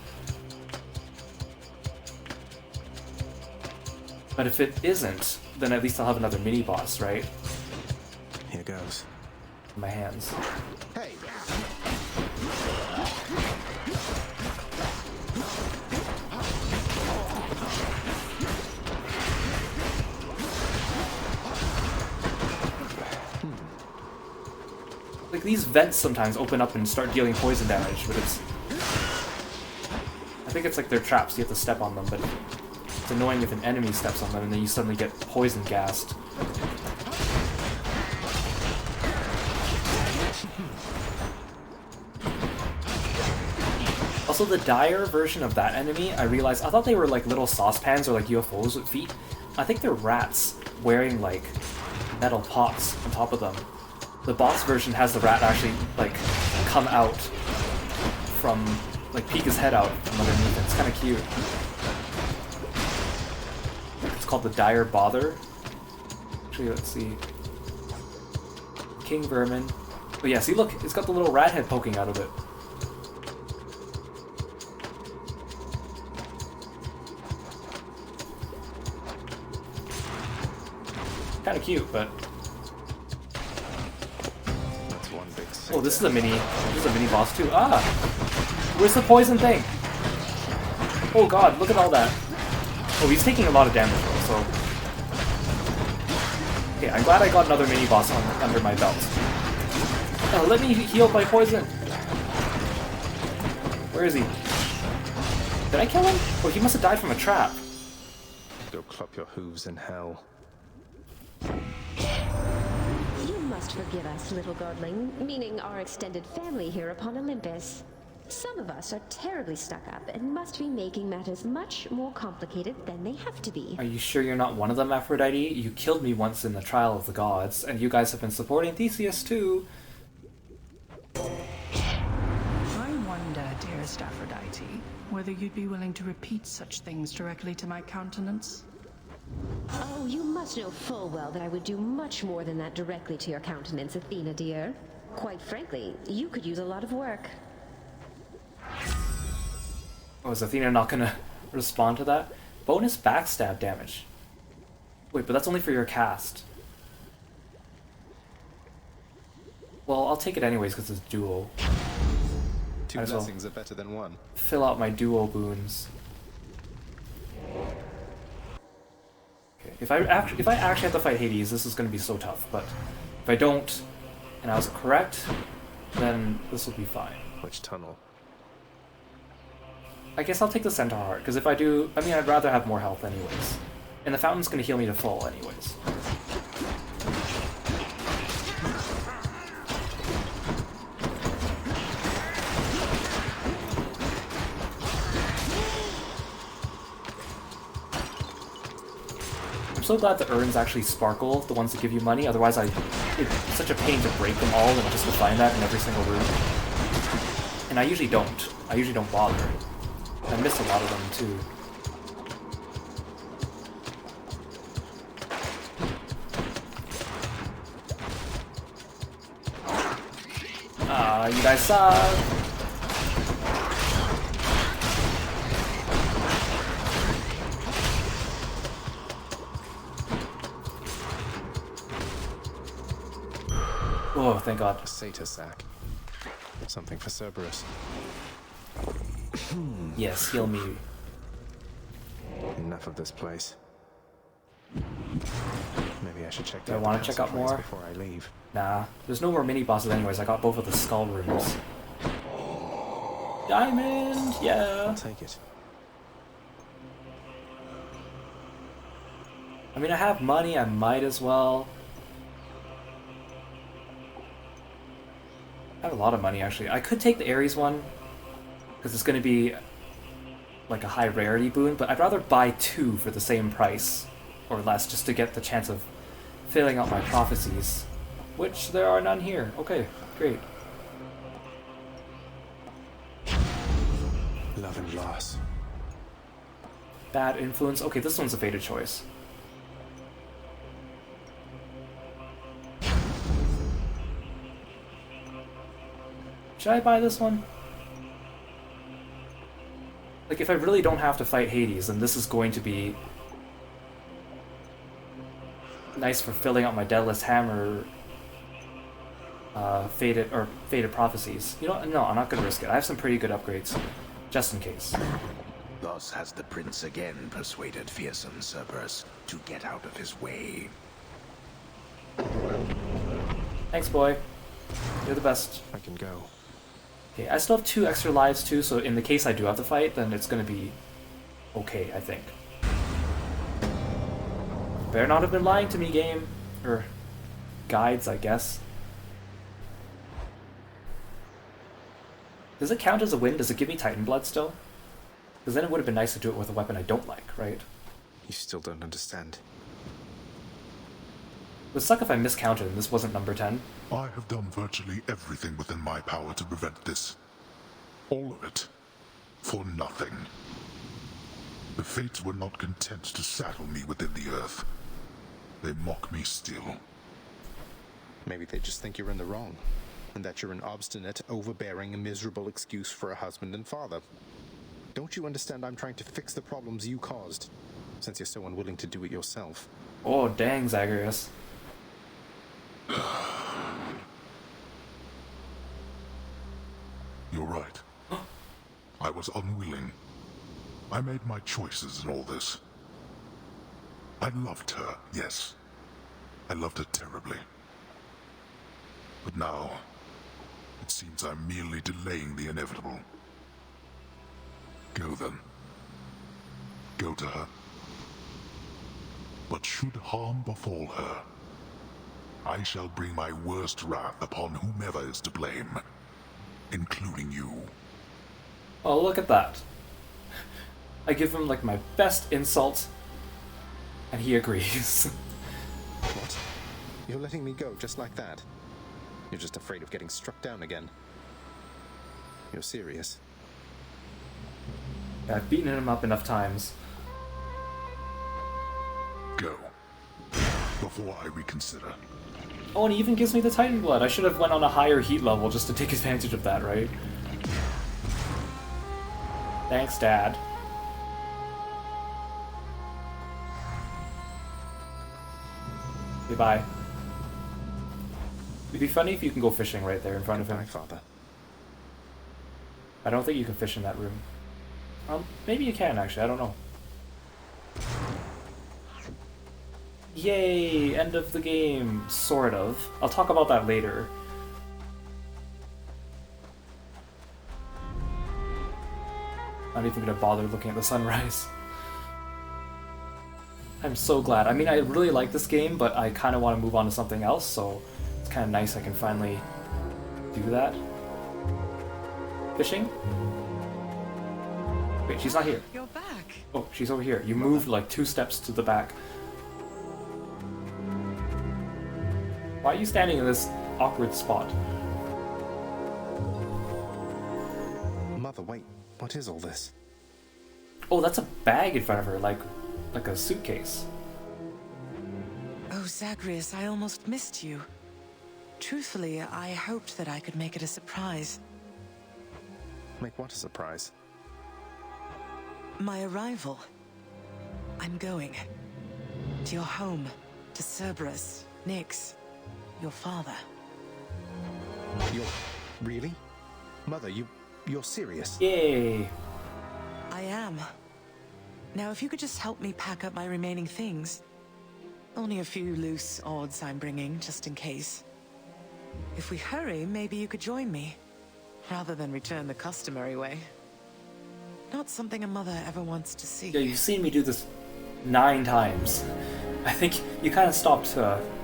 But if it isn't, then at least I'll have another mini boss, right? Here goes. In my hands. Hey! Like, these vents sometimes open up and start dealing poison damage, but it's... I think it's like they're traps, you have to step on them, but it's annoying if an enemy steps on them and then you suddenly get poison gassed. Also, the dire version of that enemy, I realized, I thought they were like little saucepans or like UFOs with feet. I think they're rats wearing like metal pots on top of them. The boss version has the rat actually, like, come out from, like, peek his head out from underneath it. It's kind of cute. It's called the Dire Bother. Actually, let's see. King Vermin. Oh yeah, see look, it's got the little rat head poking out of it. Kind of cute, but... Oh, this is a mini boss too. Ah! Where's the poison thing? Oh god, look at all that. Oh, he's taking a lot of damage though, so... Okay, I'm glad I got another mini boss under my belt. Oh, let me heal by poison! Where is he? Did I kill him? Oh, he must have died from a trap. Go clop your hooves in hell. You must forgive us, little godling, meaning our extended family here upon Olympus. Some of us are terribly stuck up and must be making matters much more complicated than they have to be. Are you sure you're not one of them, Aphrodite? You killed me once in the Trial of the Gods, and you guys have been supporting Theseus too. I wonder, dearest Aphrodite, whether you'd be willing to repeat such things directly to my countenance. Oh, Oh, you must know full well that I would do much more than that directly to your countenance, Athena dear. Quite frankly, you could use a lot of work. Oh, is Athena not gonna respond to that? Bonus backstab damage. Wait, but that's only for your cast. Well, I'll take it anyways because it's dual. Two blessings are better than one. Fill out my dual boons. Okay, if I actually have to fight Hades, this is going to be so tough. But if I don't, and I was correct, then this will be fine. Which tunnel? I guess I'll take the Centaur Heart, because if I do, I mean, I'd rather have more health anyways. And the fountain's going to heal me to full anyways. I'm so glad the urns actually sparkle, the ones that give you money, otherwise it's such a pain to break them all and just to find that in every single room. And I usually don't bother. I miss a lot of them too. Ah, you guys suck! Oh, thank God. A satyr sack. Something for Cerberus. Yes, heal me. Enough of this place. Maybe I should check Do I want to check out more? Before I leave. Nah, there's no more mini bosses anyways. I got both of the skull rooms. Diamond, yeah. I'll take it. I mean, I have money. I might as well. I have a lot of money actually. I could take the Ares one because it's going to be like a high rarity boon, but I'd rather buy two for the same price or less just to get the chance of filling out my prophecies, which there are none here. Okay, great. Love and loss. Bad influence. Okay, this one's a fated choice. Should I buy this one? Like, if I really don't have to fight Hades, then this is going to be nice for filling out my Deadless Hammer fated prophecies. You know, no, I'm not going to risk it. I have some pretty good upgrades, just in case. Thus has the prince again persuaded fearsome Cerberus to get out of his way. Thanks, boy. You're the best. I can go. Okay, I still have 2 extra lives too, so in the case I do have to fight, then it's gonna be okay, I think. Better not have been lying to me, game. Or guides, I guess. Does it count as a win? Does it give me Titan Blood still? Because then it would have been nice to do it with a weapon I don't like, right? You still don't understand. It would suck if I miscounted and this wasn't number 10. I have done virtually everything within my power to prevent this. All of it. For nothing. The Fates were not content to saddle me within the earth. They mock me still. Maybe they just think you're in the wrong, and that you're an obstinate, overbearing, miserable excuse for a husband and father. Don't you understand I'm trying to fix the problems you caused, since you're so unwilling to do it yourself? Oh, dang, Zagreus. You're right. I was unwilling. I made my choices in all this. I loved her, yes. I loved her terribly. But now, it seems I'm merely delaying the inevitable. Go then. Go to her. But should harm befall her, I shall bring my worst wrath upon whomever is to blame, including you. Oh, look at that. I give him, like, my best insult, and he agrees. What? You're letting me go just like that? You're just afraid of getting struck down again. You're serious? Yeah, I've beaten him up enough times. Go. before I reconsider. Oh, and he even gives me the Titan Blood. I should have went on a higher heat level just to take advantage of that, right? Thanks, Dad. Goodbye. It'd be funny if you can go fishing right there in front of him. Father. I don't think you can fish in that room. Maybe you can, actually. I don't know. Yay! End of the game. Sort of. I'll talk about that later. Not even gonna bother looking at the sunrise. I'm so glad. I mean, I really like this game, but I kind of want to move on to something else, so it's kind of nice I can finally do that. Fishing? Wait, she's not here. You're back. Oh, she's over here. You moved like 2 steps to the back. Why are you standing in this awkward spot? Mother, wait. What is all this? Oh, that's a bag in front of her, like a suitcase. Oh, Zagreus, I almost missed you. Truthfully, I hoped that I could make it a surprise. Make what a surprise? My arrival. I'm going. To your home. To Cerberus. Nyx. Your father. You're... really? Mother, you're serious? Yay! I am. Now, if you could just help me pack up my remaining things. Only a few loose odds I'm bringing, just in case. If we hurry, maybe you could join me. Rather than return the customary way. Not something a mother ever wants to see. Yeah, you've seen me do this 9 times. I think you kind of stopped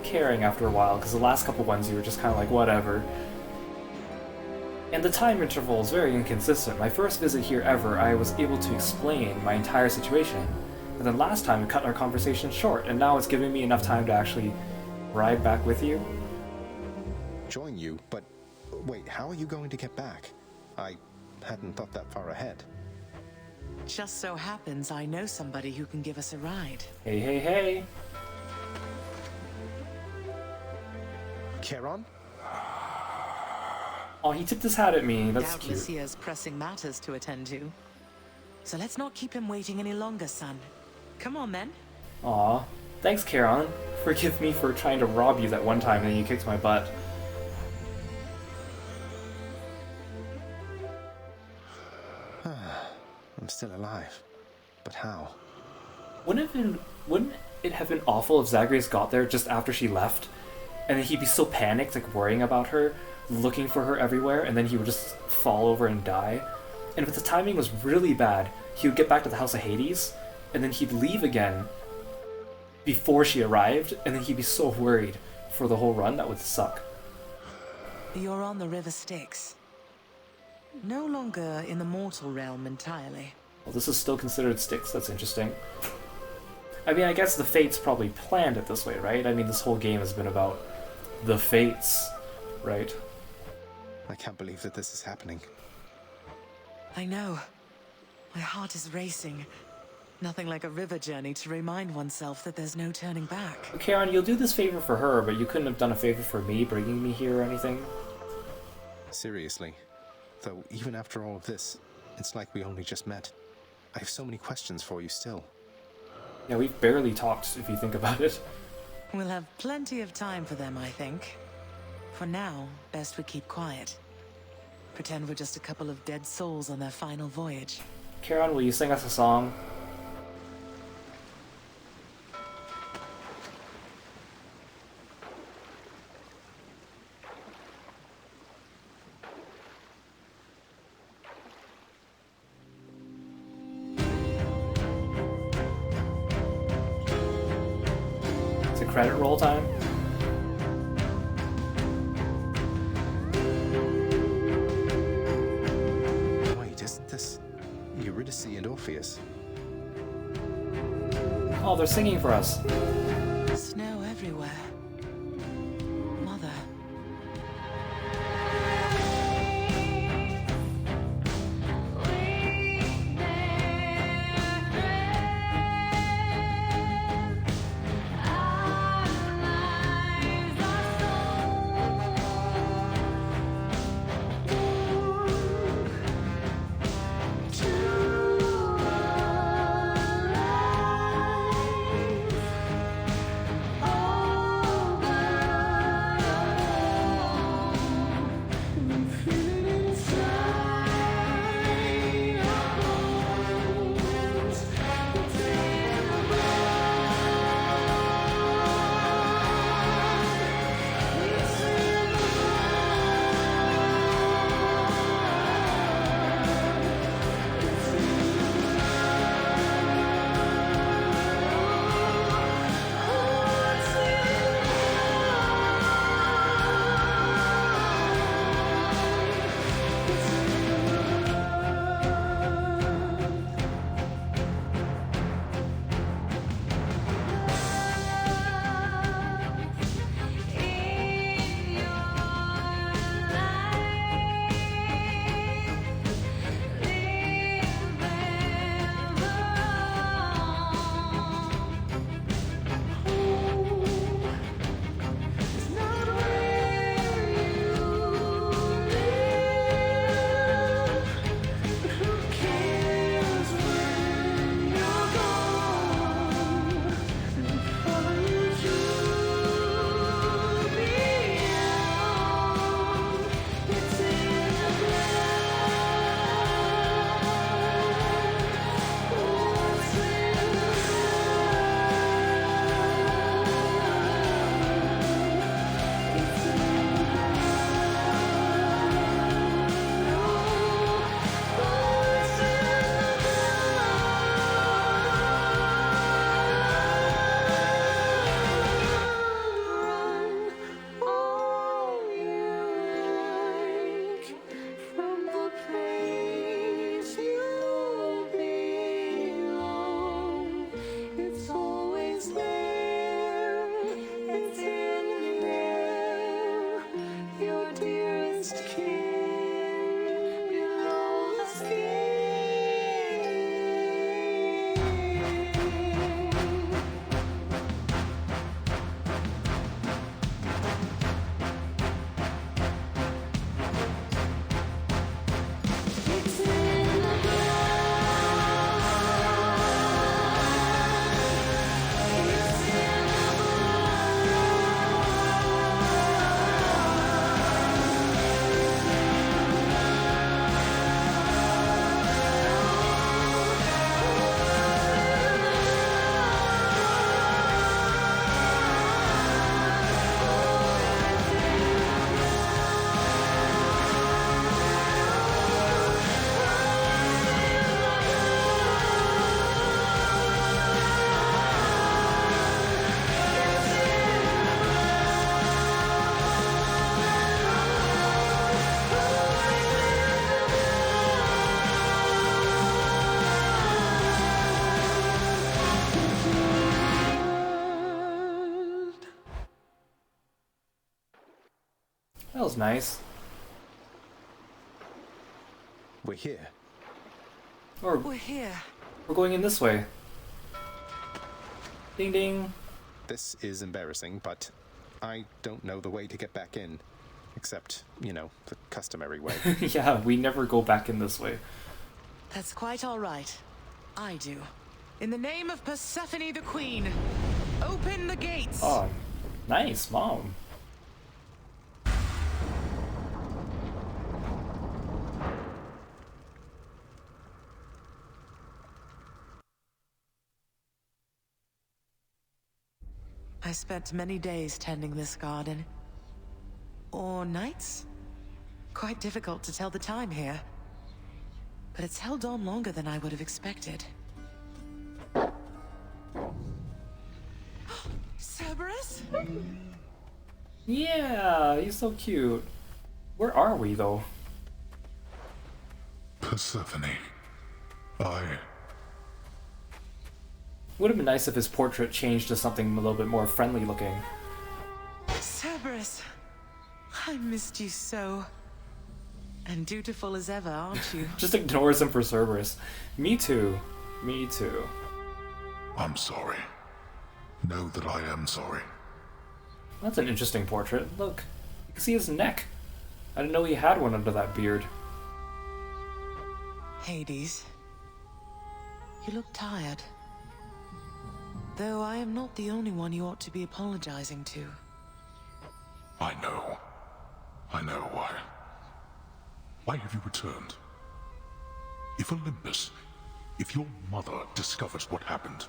caring after a while, because the last couple ones you were just kind of like, whatever. And the time interval is very inconsistent. My first visit here ever, I was able to explain my entire situation. And then last time it cut our conversation short, and now it's giving me enough time to actually ride back with you. Join you? But wait, how are you going to get back? I hadn't thought that far ahead. Just so happens I know somebody who can give us a ride. Hey, hey, hey! Charon? Oh, he tipped his hat at me. That's Doubtless cute. he has pressing matters to attend to. So let's not keep him waiting any longer, son. Come on, then. Aw. Thanks, Charon. Forgive me for trying to rob you that one time and you kicked my butt. I'm still alive. But how? Wouldn't it have been awful if Zagreus got there just after she left? And then he'd be so panicked, like worrying about her, looking for her everywhere, and then he would just fall over and die? And if the timing was really bad, he would get back to the House of Hades, and then he'd leave again before she arrived, and then he'd be so worried for the whole run. That would suck. You're on the River Styx. No longer in the mortal realm entirely. Well, this is still considered Styx. That's interesting. I mean, I guess the Fates probably planned it this way, right? I mean, this whole game has been about the Fates, right? I can't believe that this is happening. I know. My heart is racing. Nothing like a river journey to remind oneself that there's no turning back. Charon, you'll do this favor for her, but you couldn't have done a favor for me, bringing me here or anything? Seriously. Though, even after all of this, it's like we only just met. I have so many questions for you still. Yeah, we've barely talked, if you think about it. We'll have plenty of time for them, I think. For now, best we keep quiet. Pretend we're just a couple of dead souls on their final voyage. Charon, will you sing us a song? It's a credit roll time? Wait, isn't this Eurydice and Orpheus? Oh, they're singing for us. Snow everywhere. Mother. That was nice. We're here. Or We're here. we're going in this way. Ding ding. This is embarrassing, but I don't know the way to get back in. Except, you know, the customary way. Yeah, we never go back in this way. That's quite all right. I do. In the name of Persephone the Queen, open the gates! Oh, nice, Mom. I spent many days tending this garden. Or nights? Quite difficult to tell the time here. But it's held on longer than I would have expected. Cerberus? Yeah, he's so cute. Where are we, though? Persephone. Would have been nice if his portrait changed to something a little bit more friendly looking. Cerberus, I missed you so. And dutiful as ever, aren't you? Just ignores him for Cerberus. Me too. Me too. I'm sorry. Know that I am sorry. That's an interesting portrait. Look, you can see his neck. I didn't know he had one under that beard. Hades, you look tired. Though I am not the only one you ought to be apologizing to. I know. I know why. Why have you returned? If Olympus, if your mother discovers what happened,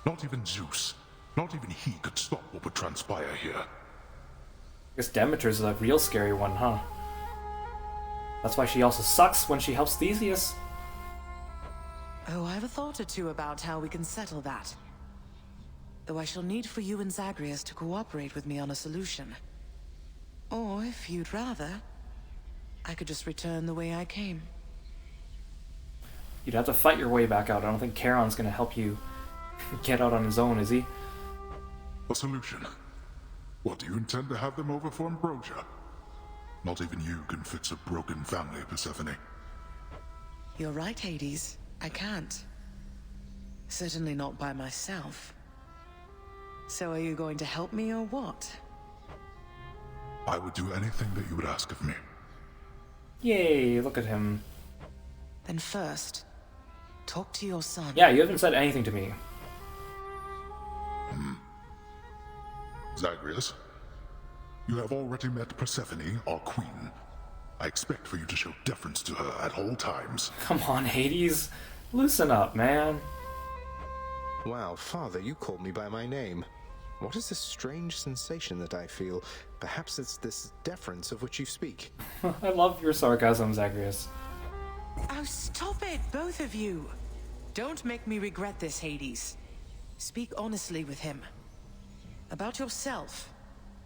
not even Zeus, not even he could stop what would transpire here. I guess Demeter's the real scary one, huh? That's why she also sucks when she helps Theseus. Oh, I have a thought or two about how we can settle that. Though I shall need for you and Zagreus to cooperate with me on a solution. Or, if you'd rather, I could just return the way I came. You'd have to fight your way back out. I don't think Charon's gonna help you get out on his own, is he? A solution? What, do you intend to have them over for ambrosia? Not even you can fix a broken family, Persephone. You're right, Hades. I can't. Certainly not by myself. So are you going to help me or what? I would do anything that you would ask of me. Yay, look at him. Then first, talk to your son. Yeah, you haven't said anything to me. Zagreus, you have already met Persephone, our queen. I expect for you to show deference to her at all times. Come on, Hades. Loosen up, man. Wow, Father, you called me by my name. What is this strange sensation that I feel? Perhaps it's this deference of which you speak. I love your sarcasm, Zagreus. Oh, stop it, both of you. Don't make me regret this, Hades. Speak honestly with him. About yourself,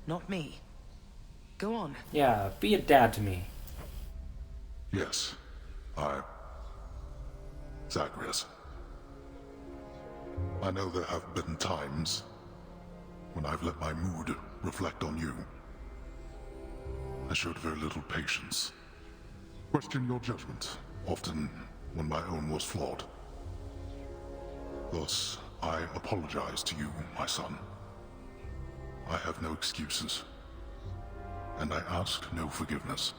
not me. Go on. Yeah, be a dad to me. Yes, Zagreus. I know there have been times when I've let my mood reflect on you. I showed very little patience. Questioned your judgment, often when my own was flawed. Thus, I apologize to you, my son. I have no excuses, and I ask no forgiveness.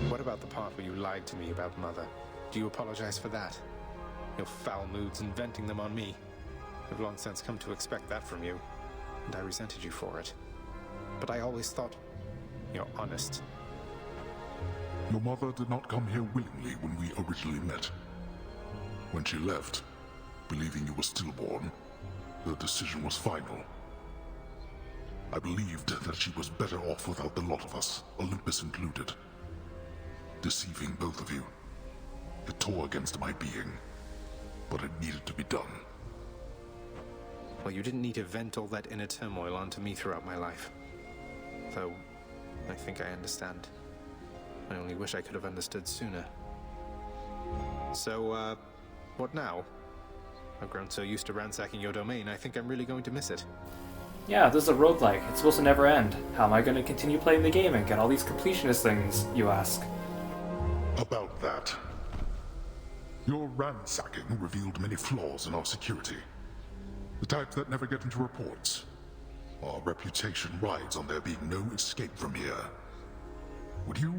What about the part where you lied to me about Mother? Do you apologize for that? Your foul moods and venting them on me. I've long since come to expect that from you, and I resented you for it. But I always thought you're honest. Your mother did not come here willingly when we originally met. When she left, believing you were stillborn, her decision was final. I believed that she was better off without the lot of us, Olympus included. Deceiving both of you. It tore against my being, but it needed to be done. Well, you didn't need to vent all that inner turmoil onto me throughout my life. Though, I think I understand. I only wish I could have understood sooner. So, what now? I've grown so used to ransacking your domain, I think I'm really going to miss it. Yeah, this is a roguelike. It's supposed to never end. How am I going to continue playing the game and get all these completionist things, you ask? About that. Your ransacking revealed many flaws in our security. The type that never get into reports. Our reputation rides on there being no escape from here. Would you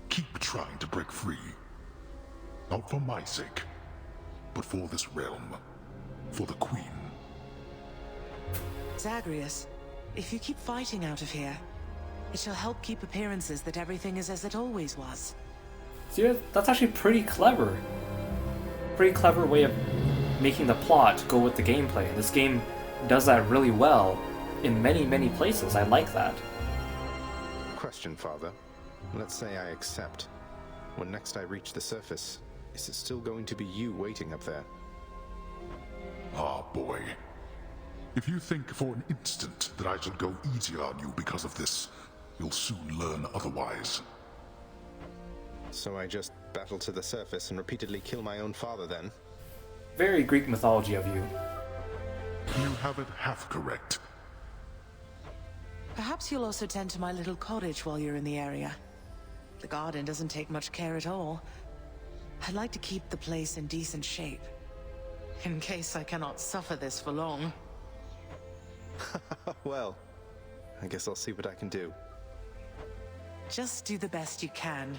keep trying to break free? Not for my sake, but for this realm. For the Queen. Zagreus, if you keep fighting out of here, it shall help keep appearances that everything is as it always was. See, that's actually pretty clever. Pretty clever way of making the plot go with the gameplay. This game does that really well in many, many places. I like that. Question, Father. Let's say I accept. When next I reach the surface, is it still going to be you waiting up there? Ah, boy. If you think for an instant that I shall go easier on you because of this, you'll soon learn otherwise. So I just battle to the surface and repeatedly kill my own father then? Very Greek mythology of you. You have it half correct. Perhaps you'll also tend to my little cottage while you're in the area. The garden doesn't take much care at all. I'd like to keep the place in decent shape. In case I cannot suffer this for long. Well, I guess I'll see what I can do. Just do the best you can.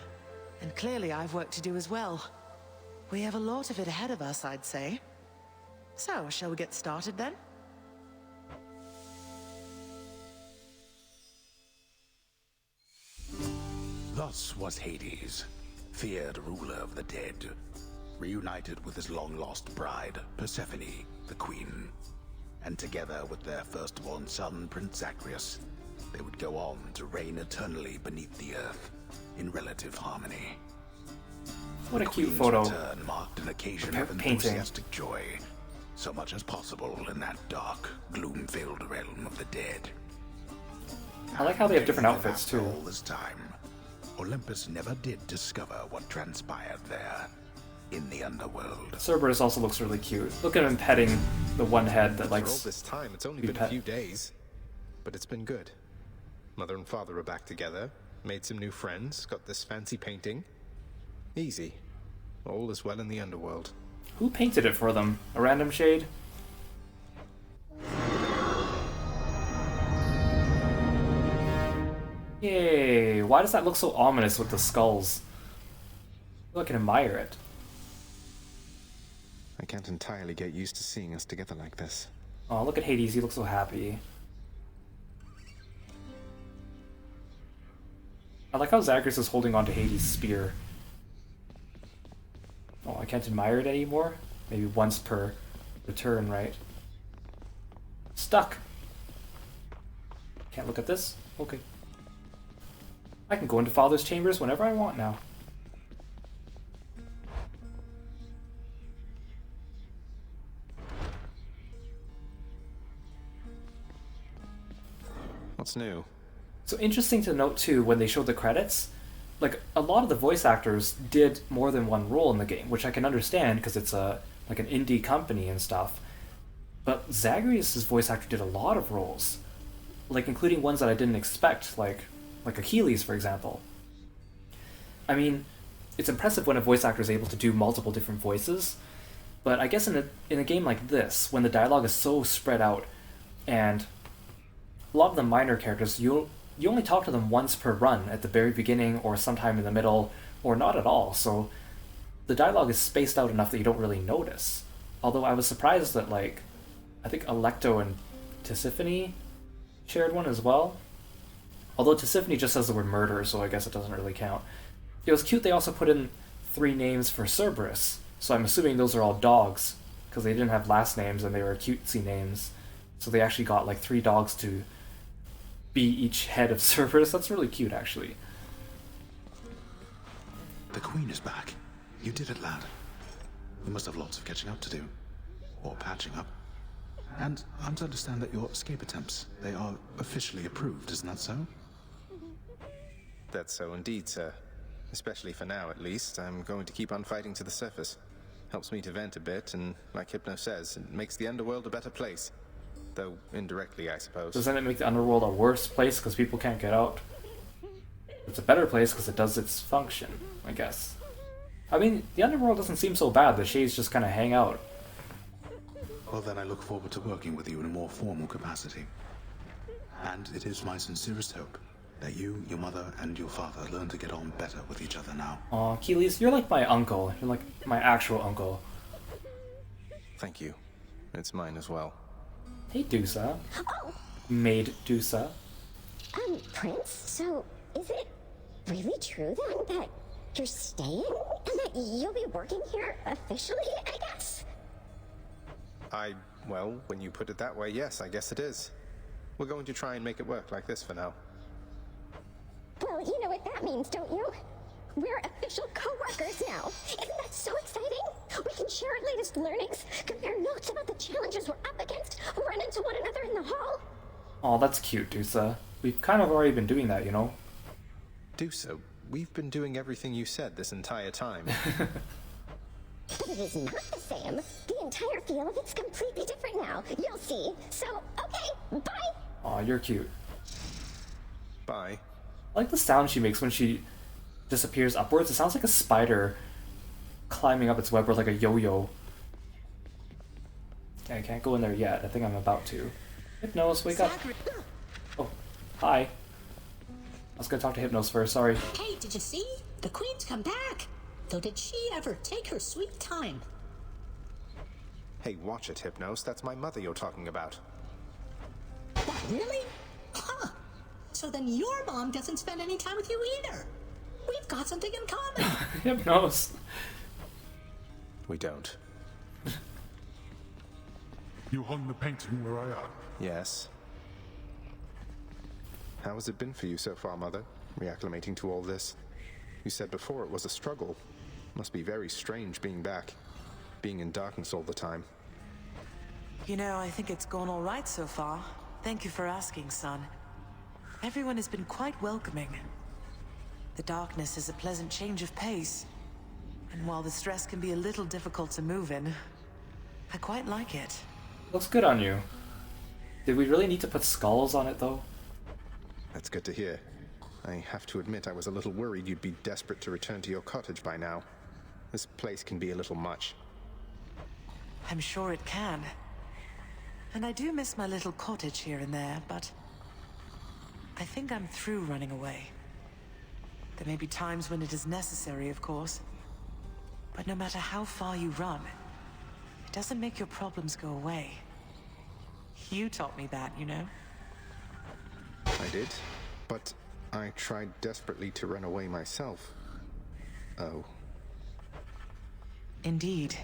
And clearly I've work to do as well. We have a lot of it ahead of us, I'd say. So, shall we get started then? Thus was Hades, feared ruler of the dead, reunited with his long-lost bride, Persephone, the queen. And together with their firstborn son, Prince Zagreus, they would go on to reign eternally beneath the earth, in relative harmony. What a The cute Queen's photo. return marked an occasion of Painting. enthusiastic joy, so much as possible in that dark, gloom-filled realm of the dead. I like how they have different And outfits after too. all this time, Olympus never did discover what transpired there, in the underworld. Cerberus also looks really cute. Look at him petting the one head that For all likes. this time, it's only be been a pet. few days. But it's been good. Mother and father are back together, made some new friends, got this fancy painting. Easy. All is well in the underworld. Who painted it for them? A random shade? Yay! Why does that look so ominous with the skulls? I can admire it. I can't entirely get used to seeing us together like this. Oh, look at Hades, he looks so happy. I like how Zagreus is holding onto Hades' spear. Oh, I can't admire it anymore? Maybe once per return, right? Stuck! Can't look at this? Okay. I can go into Father's chambers whenever I want now. What's new? So interesting to note too, when they showed the credits, like a lot of the voice actors did more than one role in the game, which I can understand because it's a like an indie company and stuff. But Zagreus' voice actor did a lot of roles, like including ones that I didn't expect, like Achilles, for example. I mean, it's impressive when a voice actor is able to do multiple different voices, but I guess in a game like this, when the dialogue is so spread out, and a lot of the minor characters, you only talk to them once per run, at the very beginning or sometime in the middle, or not at all, so the dialogue is spaced out enough that you don't really notice. Although I was surprised that, like, I think Alecto and Tisiphone shared one as well. Although Tisiphone just says the word murder, so I guess it doesn't really count. It was cute they also put in 3 names for Cerberus, so I'm assuming those are all dogs, because they didn't have last names and they were cutesy names. So they actually got like 3 dogs to be each head of Cerberus. That's really cute, actually. The Queen is back. You did it, lad. We must have lots of catching up to do. Or patching up. And I'm to understand that your escape attempts, they are officially approved, isn't that so? That's so indeed, sir. Especially for now, at least. I'm going to keep on fighting to the surface. Helps me to vent a bit, and like Hypno says, it makes the underworld a better place. though indirectly, I suppose. Doesn't it make the underworld a worse place because people can't get out? It's a better place because it does its function, I guess. I mean, the underworld doesn't seem so bad. The shades just kind of hang out. Well, then I look forward to working with you in a more formal capacity. And it is my sincerest hope that you, your mother, and your father learn to get on better with each other now. Aw, Keelys, you're like my uncle. You're like my actual uncle. Thank you. It's mine as well. Hey, Dusa. Oh! Maid Dusa. Prince, so is it really true then that you're staying? And that you'll be working here officially, I guess? Well, when you put it that way, yes, I guess it is. We're going to try and make it work like this for now. Well, you know what that means, don't you? We're official co-workers now. Isn't that so exciting? We can share our latest learnings, compare notes about the challenges we're up against, run into one another in the hall. Oh, that's cute, Dusa. We've kind of already been doing that, you know? Dusa, we've been doing everything you said this entire time. But it is not the same. The entire feel of it's completely different now. You'll see. So, okay, bye! Aw, you're cute. Bye. I like the sound she makes when she disappears upwards. It sounds like a spider climbing up its web or like a yo-yo. Okay, I can't go in there yet. I think I'm about to. Hypnos, wake up. Oh, hi. I was gonna talk to Hypnos first, sorry. Hey, did you see? The Queen's come back. Though did she ever take her sweet time? Hey, watch it, Hypnos. That's my mother you're talking about. What, really? Huh. So then your mom doesn't spend any time with you either. We've got something in common. Hypnos. We don't. You hung the painting where I am. Yes. How has it been for you so far, Mother? Reacclimating to all this? You said before it was a struggle. Must be very strange being back. Being in darkness all the time. You know, I think it's gone all right so far. Thank you for asking, son. Everyone has been quite welcoming. The darkness is a pleasant change of pace. And while the stress can be a little difficult to move in, I quite like it. Looks good on you. Did we really need to put skulls on it, though? That's good to hear. I have to admit I was a little worried you'd be desperate to return to your cottage by now. This place can be a little much. I'm sure it can. And I do miss my little cottage here and there, but I think I'm through running away. There may be times when it is necessary, of course. But no matter how far you run, it doesn't make your problems go away. You taught me that, you know? I did, but I tried desperately to run away myself. Oh. Indeed.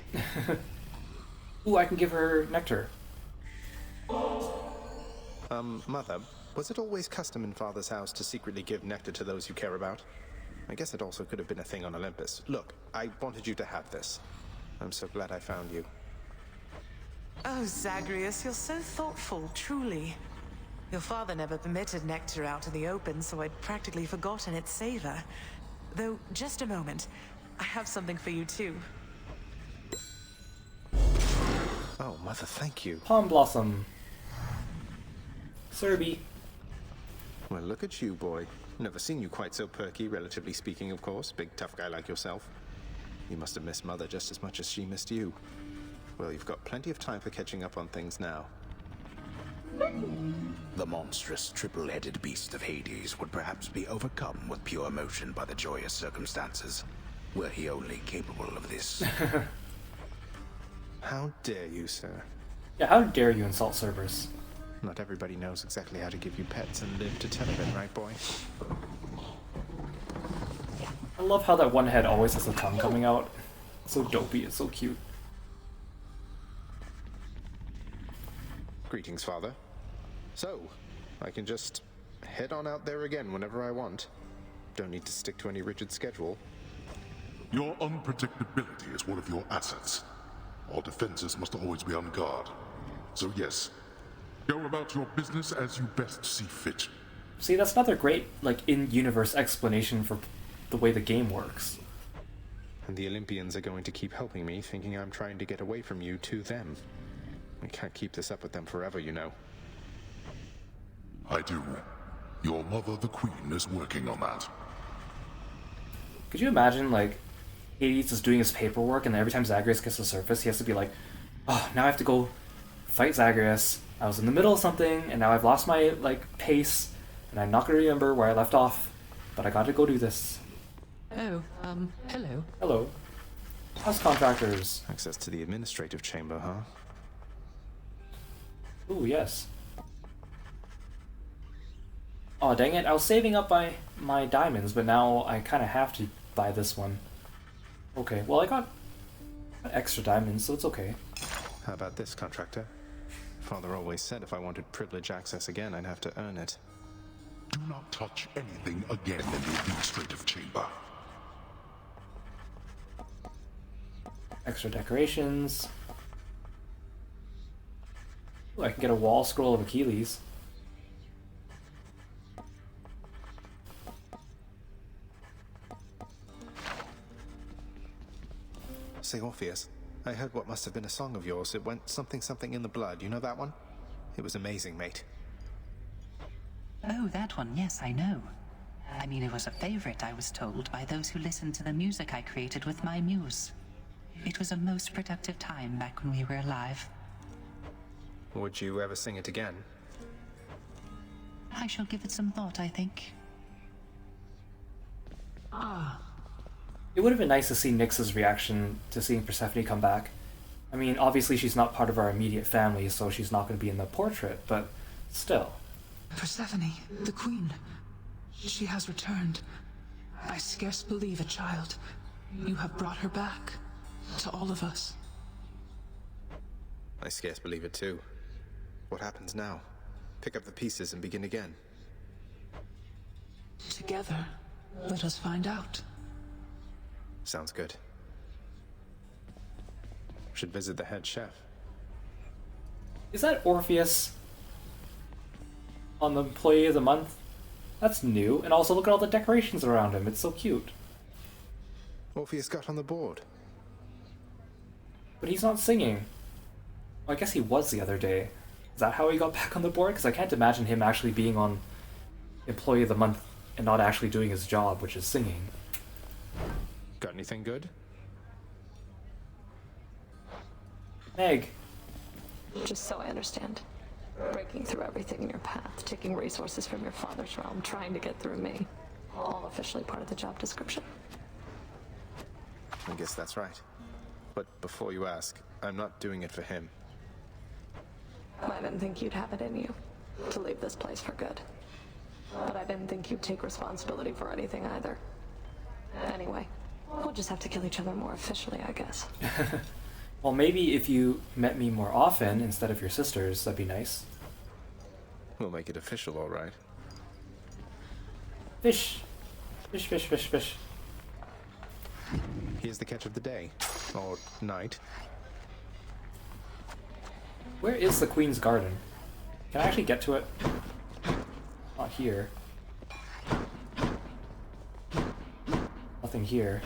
Ooh, I can give her nectar. Mother, was it always custom in Father's house to secretly give nectar to those you care about? I guess it also could have been a thing on Olympus. Look, I wanted you to have this. I'm so glad I found you. Oh, Zagreus, you're so thoughtful, truly. Your father never permitted nectar out in the open, so I'd practically forgotten its savor. Though, just a moment. I have something for you, too. Oh, Mother, thank you. Palm Blossom. Serby. Well, look at you, boy. Never seen you quite so perky, relatively speaking, of course. Big, tough guy like yourself. You must have missed Mother just as much as she missed you. Well, you've got plenty of time for catching up on things now. The monstrous triple-headed beast of Hades would perhaps be overcome with pure emotion by the joyous circumstances, were he only capable of this. How dare you, sir? Yeah, how dare you insult Cerberus? Not everybody knows exactly how to give you pets and live to tell of it, right, boy? I love how that one head always has a tongue coming out. It's so dopey, it's so cute. Greetings, Father. So, I can just head on out there again whenever I want. Don't need to stick to any rigid schedule. Your unpredictability is one of your assets. Our defenses must always be on guard. So yes, go about your business as you best see fit. See, that's another great, like, in-universe explanation for the way the game works. And the Olympians are going to keep helping me, thinking I'm trying to get away from you to them. I can't keep this up with them forever, you know. I do. Your mother, the Queen, is working on that. Could you imagine, like, Hades is doing his paperwork, and every time Zagreus gets to the surface, he has to be like, oh, now I have to go fight Zagreus. I was in the middle of something, and now I've lost my, like, pace, and I'm not going to remember where I left off, but I got to go do this. Oh, hello. Hello. House contractors. Access to the administrative chamber, huh? Ooh, yes. Oh, dang it. I was saving up my diamonds, but now I kind of have to buy this one. Okay, well, I got extra diamonds, so it's okay. How about this, contractor? Father always said if I wanted privilege access again, I'd have to earn it. Do not touch anything again in the administrative chamber. Extra decorations. Ooh, I can get a wall scroll of Achilles. Say, Orpheus, I heard what must have been a song of yours. It went something something in the blood. You know that one? It was amazing, mate. Oh, that one, yes, I know. I mean, it was a favorite, I was told, by those who listened to the music I created with my muse. It was a most productive time back when we were alive. Would you ever sing it again? I shall give it some thought, I think. It would have been nice to see Nyx's reaction to seeing Persephone come back. I mean, obviously she's not part of our immediate family, so she's not going to be in the portrait, but still. Persephone, the queen. She has returned. I scarce believe it, child. You have brought her back. To all of us. I scarce believe it too. What happens now? Pick up the pieces and begin again. Together, let us find out. Sounds good. Should visit the head chef. Is that Orpheus on the Employee of the Month? That's new. And also look at all the decorations around him. It's so cute. Orpheus got on the board. But he's not singing. Well, I guess he was the other day. Is that how he got back on the board? Because I can't imagine him actually being on Employee of the Month and not actually doing his job, which is singing. Got anything good? Meg. Just so I understand. Breaking through everything in your path, taking resources from your father's realm, trying to get through me. All officially part of the job description. I guess that's right. But before you ask, I'm not doing it for him. I didn't think you'd have it in you to leave this place for good. But I didn't think you'd take responsibility for anything either. Anyway, we'll just have to kill each other more officially, I guess. Well, maybe if you met me more often instead of your sisters, that'd be nice. We'll make it official, all right. Fish. Fish, fish, fish, fish. Here's the catch of the day. Or night. Where is the Queen's Garden? Can I actually get to it? Not here. Nothing here.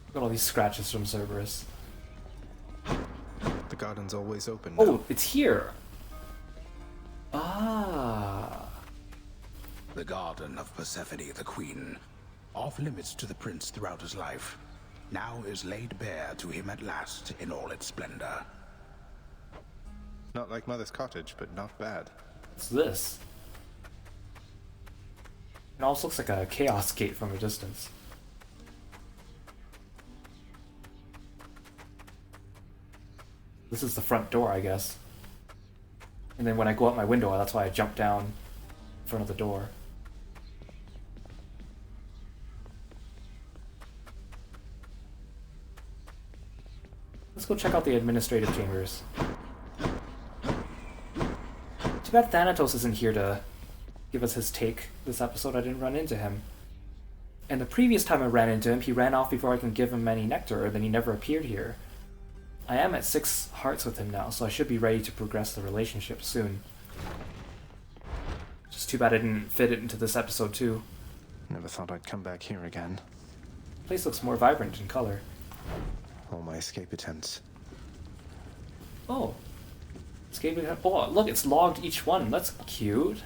Look at all these scratches from Cerberus. The garden's always open now. Oh, it's here! Ah. The Garden of Persephone, the Queen, off limits to the prince throughout his life, now is laid bare to him at last in all its splendor. Not like Mother's cottage, but not bad. What's this? It also looks like a chaos gate from a distance. This is the front door, I guess. And then when I go out my window, that's why I jump down in front of the door. Let's go check out the administrative chambers. Too bad Thanatos isn't here to give us his take this episode. I didn't run into him. And the previous time I ran into him, he ran off before I can give him any nectar, then he never appeared here. I am at 6 hearts with him now, so I should be ready to progress the relationship soon. Just too bad I didn't fit it into this episode too. Never thought I'd come back here again. The place looks more vibrant in color. All my escape attempts. Oh. Escaping. Oh, look, it's logged each one. That's cute.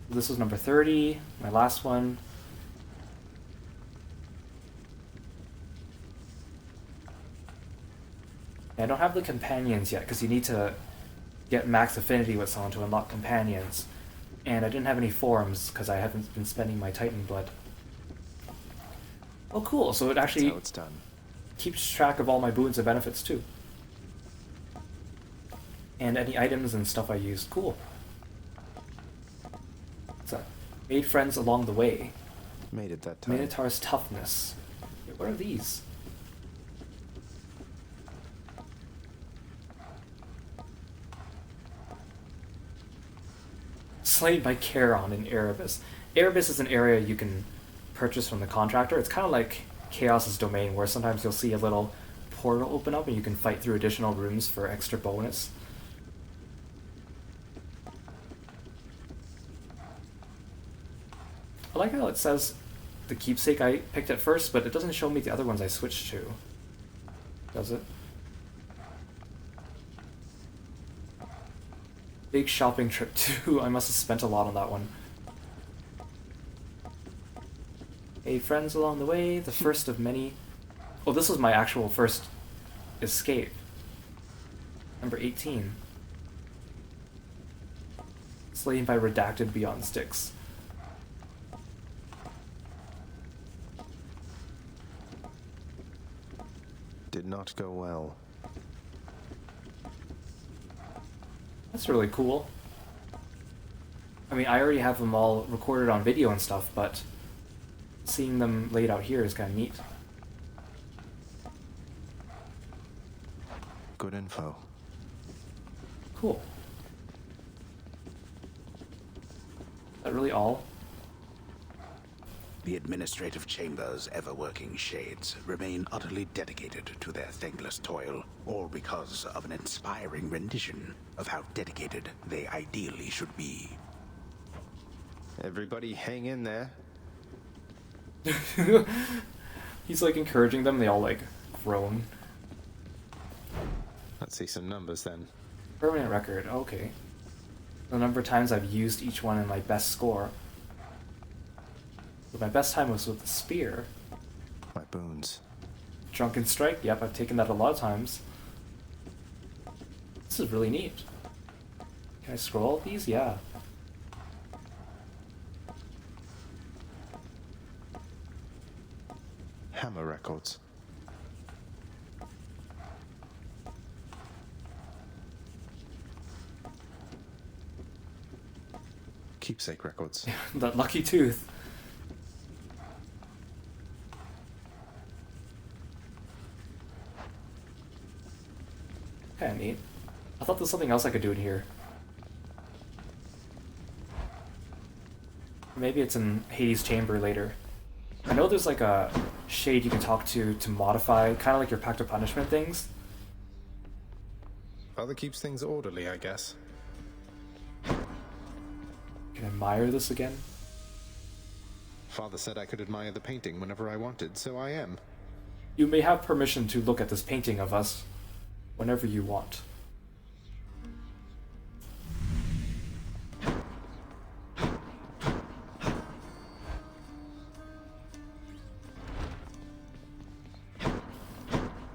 This was number 30, my last one. I don't have the companions yet, because you need to get max affinity with someone to unlock companions. And I didn't have any forums, because I haven't been spending my Titan blood. Oh cool, so it actually That's how it's done. Keeps track of all my boons and benefits too. And any items and stuff I use. Cool. So, made friends along the way. Made it that time. Minotaur's toughness. Yeah, what are these? Slain by Charon in Erebus. Erebus is an area you can purchase from the contractor. It's kind of like Chaos's domain, where sometimes you'll see a little portal open up and you can fight through additional rooms for extra bonus. I like how it says the keepsake I picked at first, but it doesn't show me the other ones I switched to. Does it? Big shopping trip too. I must have spent a lot on that one. Hey, friends along the way, the first of many. Oh, this was my actual first escape. Number 18. Slain by redacted beyond sticks. Did not go well. That's really cool. I mean, I already have them all recorded on video and stuff, but seeing them laid out here is kind of neat. Good info. Cool. Is that really all? The administrative chamber's ever-working shades remain utterly dedicated to their thankless toil, all because of an inspiring rendition of how dedicated they ideally should be. Everybody hang in there. He's like encouraging them, they all like groan. Let's see some numbers then. Permanent record, okay. The number of times I've used each one in my best score. But my best time was with the spear. My boons. Drunken Strike, yep, I've taken that a lot of times. This is really neat. Can I scroll these? Yeah. Hammer records. Keepsake records. That lucky tooth. Kinda neat. I thought there was something else I could do in here. Maybe it's in Hades' chamber later. I know there's like a shade you can talk to modify, kind of like your Pact of Punishment things. Father keeps things orderly, I guess. Can I admire this again? Father said I could admire the painting whenever I wanted, so I am. You may have permission to look at this painting of us whenever you want.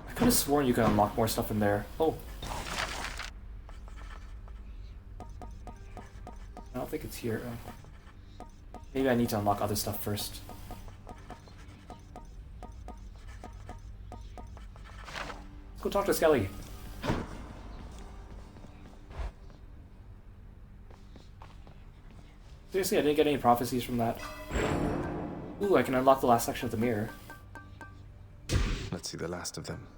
I could have sworn you could unlock more stuff in there. Oh. I don't think it's here. Maybe I need to unlock other stuff first. Let's go talk to Skelly. Seriously, I didn't get any prophecies from that. Ooh, I can unlock the last section of the mirror. Let's see the last of them.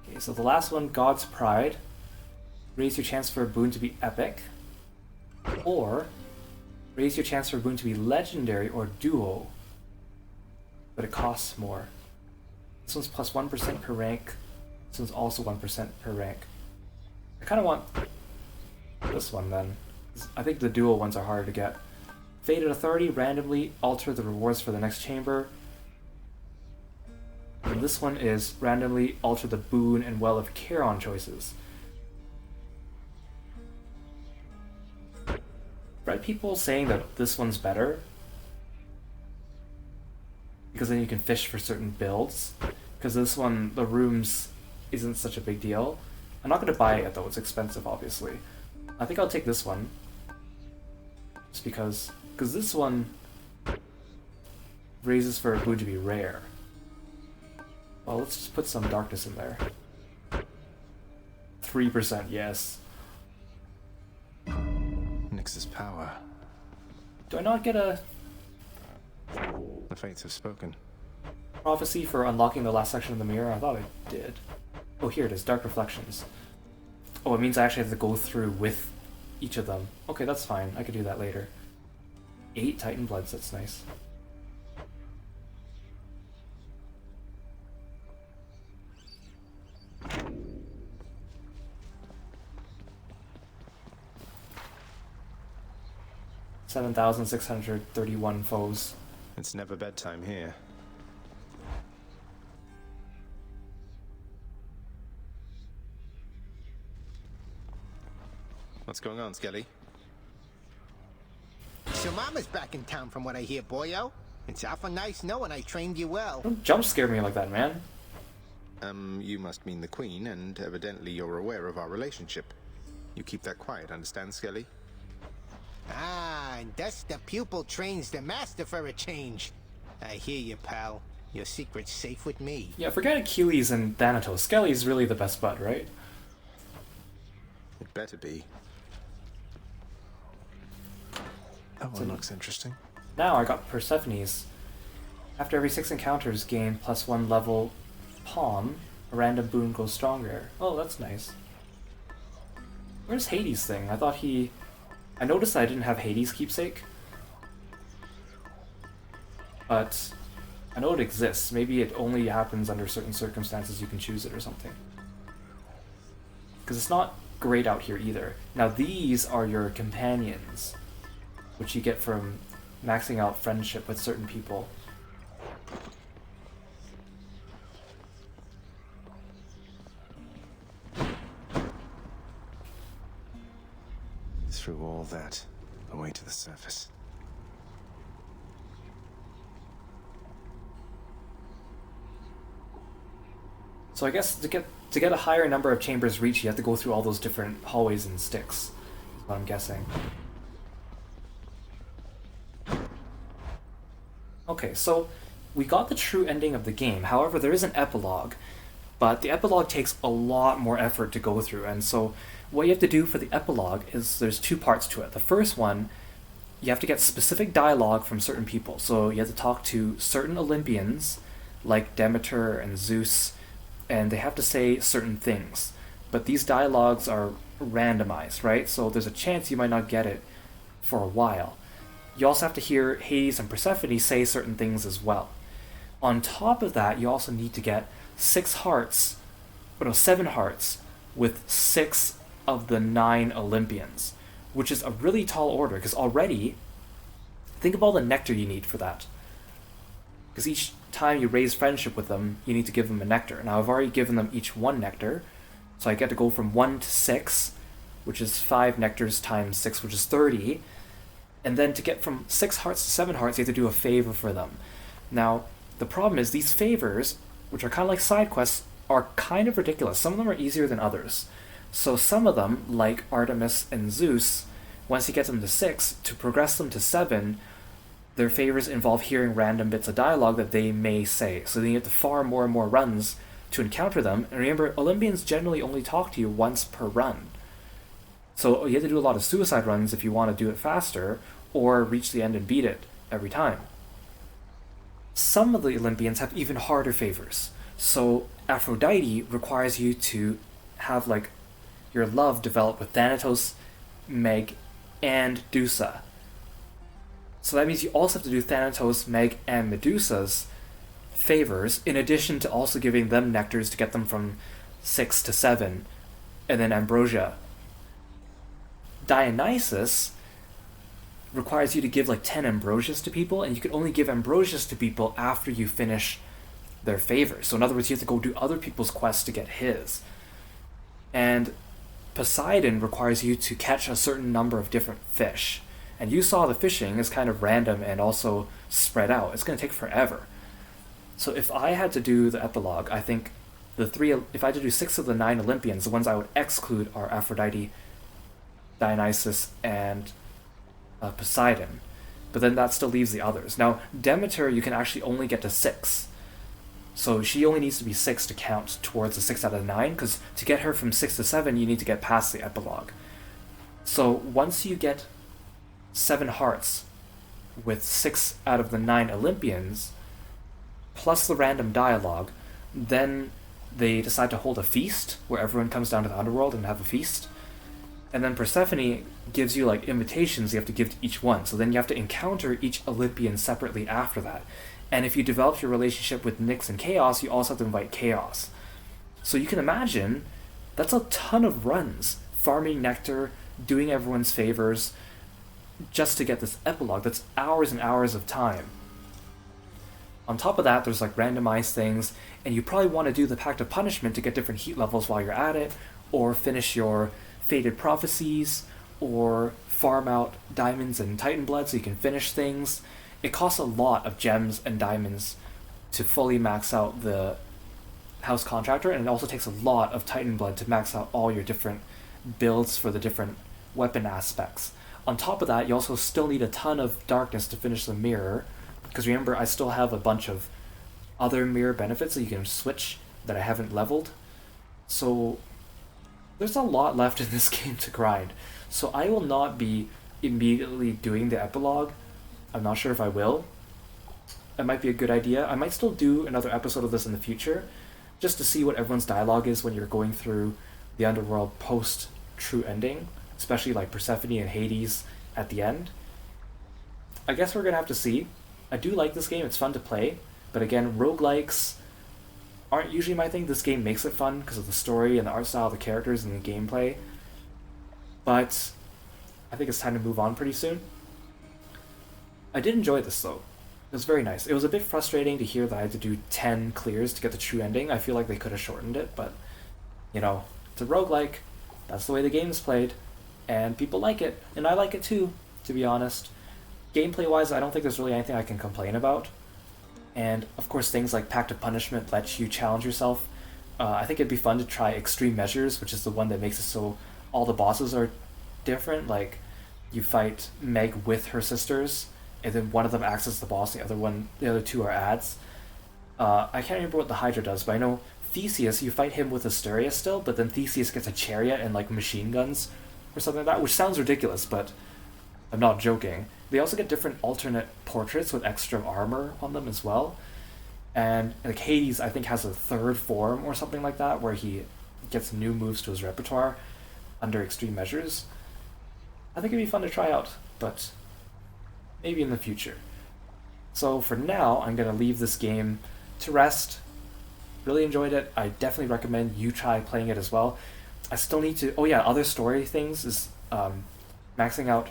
Okay, so the last one, God's Pride. Raise your chance for a boon to be epic. Or, raise your chance for a boon to be legendary or duo. But it costs more. This one's plus 1% per rank. This one's also 1% per rank. I kind of want this one then. I think the dual ones are harder to get. Fated Authority, randomly alter the rewards for the next chamber. And this one is randomly alter the boon and well of Charon choices. Read people saying that this one's better because then you can fish for certain builds. Because this one, the rooms isn't such a big deal. I'm not going to buy it though, it's expensive obviously. I think I'll take this one. Just because this one raises for a boon to be rare. Well, let's just put some darkness in there. 3%, yes. Nyx's power. Do I not get a The fates have spoken. prophecy for unlocking the last section of the mirror? I thought I did. Oh, here it is, Dark Reflections. Oh, it means I actually have to go through with each of them. Okay, that's fine. I could do that later. 8 Titan Bloods, that's nice. $7,631 foes. It's never bedtime here. What's going on, Skelly? So Mama's back in town from what I hear, boyo. It's awful nice knowing I trained you well. Don't jump scare me like that, man. You must mean the Queen, and evidently you're aware of our relationship. You keep that quiet, understand, Skelly? Ah, and thus the pupil trains the master for a change. I hear you, pal. Your secret's safe with me. Yeah, forget Achilles and Thanatos. Skelly's really the best bud, right? It better be. That one looks interesting. Now I got Persephone's. After every 6 encounters, gain +1 level pawn. A random boon goes stronger. Oh, that's nice. Where's Hades' thing? I thought he... I noticed I didn't have Hades' keepsake. But I know it exists. Maybe it only happens under certain circumstances you can choose it or something. Because it's not great out here either. Now these are your companions, which you get from maxing out friendship with certain people. Through all that, away to the surface. So I guess to get a higher number of chambers reached, you have to go through all those different hallways and sticks, is what I'm guessing. Okay, so we got the true ending of the game. However, there is an epilogue, but the epilogue takes a lot more effort to go through, and so what you have to do for the epilogue is there's 2 parts to it. The first one, you have to get specific dialogue from certain people. So you have to talk to certain Olympians, like Demeter and Zeus, and they have to say certain things. But these dialogues are randomized, right? So there's a chance you might not get it for a while. You also have to hear Hades and Persephone say certain things as well. On top of that, you also need to get 7 hearts with 6 of the 9 Olympians, which is a really tall order, because already, think of all the nectar you need for that. Because each time you raise friendship with them, you need to give them a nectar. Now I've already given them each 1 nectar, so I get to go from 1 to 6, which is 5 nectars times 6, which is 30, and then to get from 6 hearts to 7 hearts, you have to do a favor for them. Now, the problem is these favors, which are kind of like side quests, are kind of ridiculous. Some of them are easier than others. So some of them, like Artemis and Zeus, once you get them to 6, to progress them to 7, their favors involve hearing random bits of dialogue that they may say. So then you have to farm more and more runs to encounter them. And remember, Olympians generally only talk to you once per run. So you have to do a lot of suicide runs if you want to do it faster, or reach the end and beat it every time. Some of the Olympians have even harder favors. So Aphrodite requires you to have your love develop with Thanatos, Meg, and Medusa. So that means you also have to do Thanatos, Meg, and Medusa's favors, in addition to also giving them nectars to get them from 6 to 7, and then ambrosia. Dionysus requires you to give like 10 ambrosias to people, and you can only give ambrosias to people after you finish their favors. So in other words, you have to go do other people's quests to get his. And Poseidon requires you to catch a certain number of different fish. And you saw the fishing is kind of random and also spread out. It's going to take forever. So if I had to do the epilogue, I think if I had to do 6 of the 9 Olympians, the ones I would exclude are Aphrodite, Dionysus, and Poseidon. But then that still leaves the others. Now, Demeter, you can actually only get to 6. So she only needs to be 6 to count towards the 6 out of 9, because to get her from 6 to 7, you need to get past the epilogue. So once you get 7 hearts with 6 out of the 9 Olympians, plus the random dialogue, then they decide to hold a feast where everyone comes down to the underworld and have a feast. And then Persephone gives you like invitations you have to give to each one. So then you have to encounter each Olympian separately after that. And if you develop your relationship with Nyx and Chaos, you also have to invite Chaos. So you can imagine that's a ton of runs, farming nectar, doing everyone's favors, just to get this epilogue. That's hours and hours of time. On top of that, there's like randomized things, and you probably want to do the Pact of Punishment to get different heat levels while you're at it, or finish your Fated Prophecies, or farm out diamonds and Titan blood so you can finish things. It costs a lot of gems and diamonds to fully max out the House Contractor, and it also takes a lot of Titan blood to max out all your different builds for the different weapon aspects. On top of that, you also still need a ton of darkness to finish the mirror, because remember, I still have a bunch of other mirror benefits that you can switch that I haven't leveled. So there's a lot left in this game to grind. So I will not be immediately doing the epilogue. I'm not sure if I will. It might be a good idea. I might still do another episode of this in the future, just to see what everyone's dialogue is when you're going through the underworld post true ending, especially like Persephone and Hades at the end. I guess we're gonna have to see. I do like this game, it's fun to play, but again, roguelikes aren't usually my thing. This game makes it fun because of the story and the art style of the characters and the gameplay. But I think it's time to move on pretty soon. I did enjoy this though. It was very nice. It was a bit frustrating to hear that I had to do 10 clears to get the true ending. I feel like they could have shortened it, but you know, it's a roguelike. That's the way the game is played, and people like it, and I like it too, to be honest. Gameplay wise, I don't think there's really anything I can complain about. And of course, things like Pact of Punishment let you challenge yourself. I think it'd be fun to try Extreme Measures, which is the one that makes it so all the bosses are different. Like, you fight Meg with her sisters, and then one of them acts as the boss, the other two are ads. I can't remember what the Hydra does, but I know Theseus, you fight him with Asteria still, but then Theseus gets a chariot and like machine guns or something like that, which sounds ridiculous, but I'm not joking. They also get different alternate portraits with extra armor on them as well. And like Hades, I think, has a third form or something like that, where he gets new moves to his repertoire under Extreme Measures. I think it'd be fun to try out, but maybe in the future. So for now, I'm going to leave this game to rest. Really enjoyed it. I definitely recommend you try playing it as well. I still need to... Oh yeah, other story things is maxing out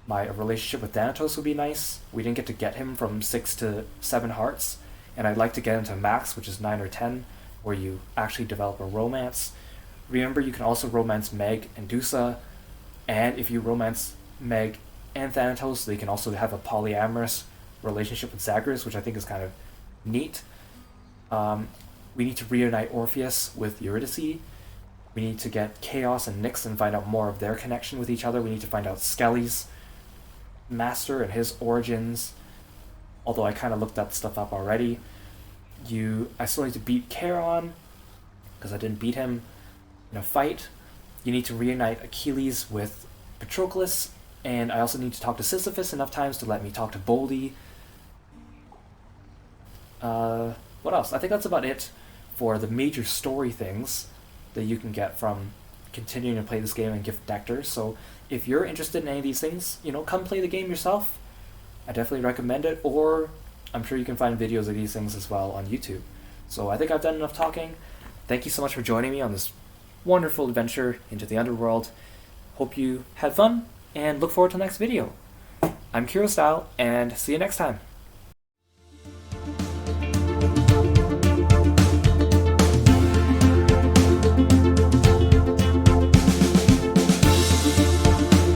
my relationship with Thanatos would be nice. We didn't get to get him from 6 to 7 hearts, and I'd like to get him to max, which is 9 or 10, where you actually develop a romance. Remember, you can also romance Meg and Dusa, and if you romance Meg and Thanatos, they can also have a polyamorous relationship with Zagreus, which I think is kind of neat. We need to reunite Orpheus with Eurydice. We need to get Chaos and Nyx and find out more of their connection with each other. We need to find out Skelly's master and his origins, although I kind of looked that stuff up already. I still need to beat Charon, because I didn't beat him in a fight. You need to reunite Achilles with Patroclus, and I also need to talk to Sisyphus enough times to let me talk to Boldy. What else? I think that's about it for the major story things that you can get from continuing to play this game and gift nectar. So if you're interested in any of these things, come play the game yourself. I definitely recommend it, or I'm sure you can find videos of these things as well on YouTube. So I think I've done enough talking. Thank you so much for joining me on this wonderful adventure into the underworld. Hope you had fun, and look forward to the next video. I'm Kirostyle, and see you next time.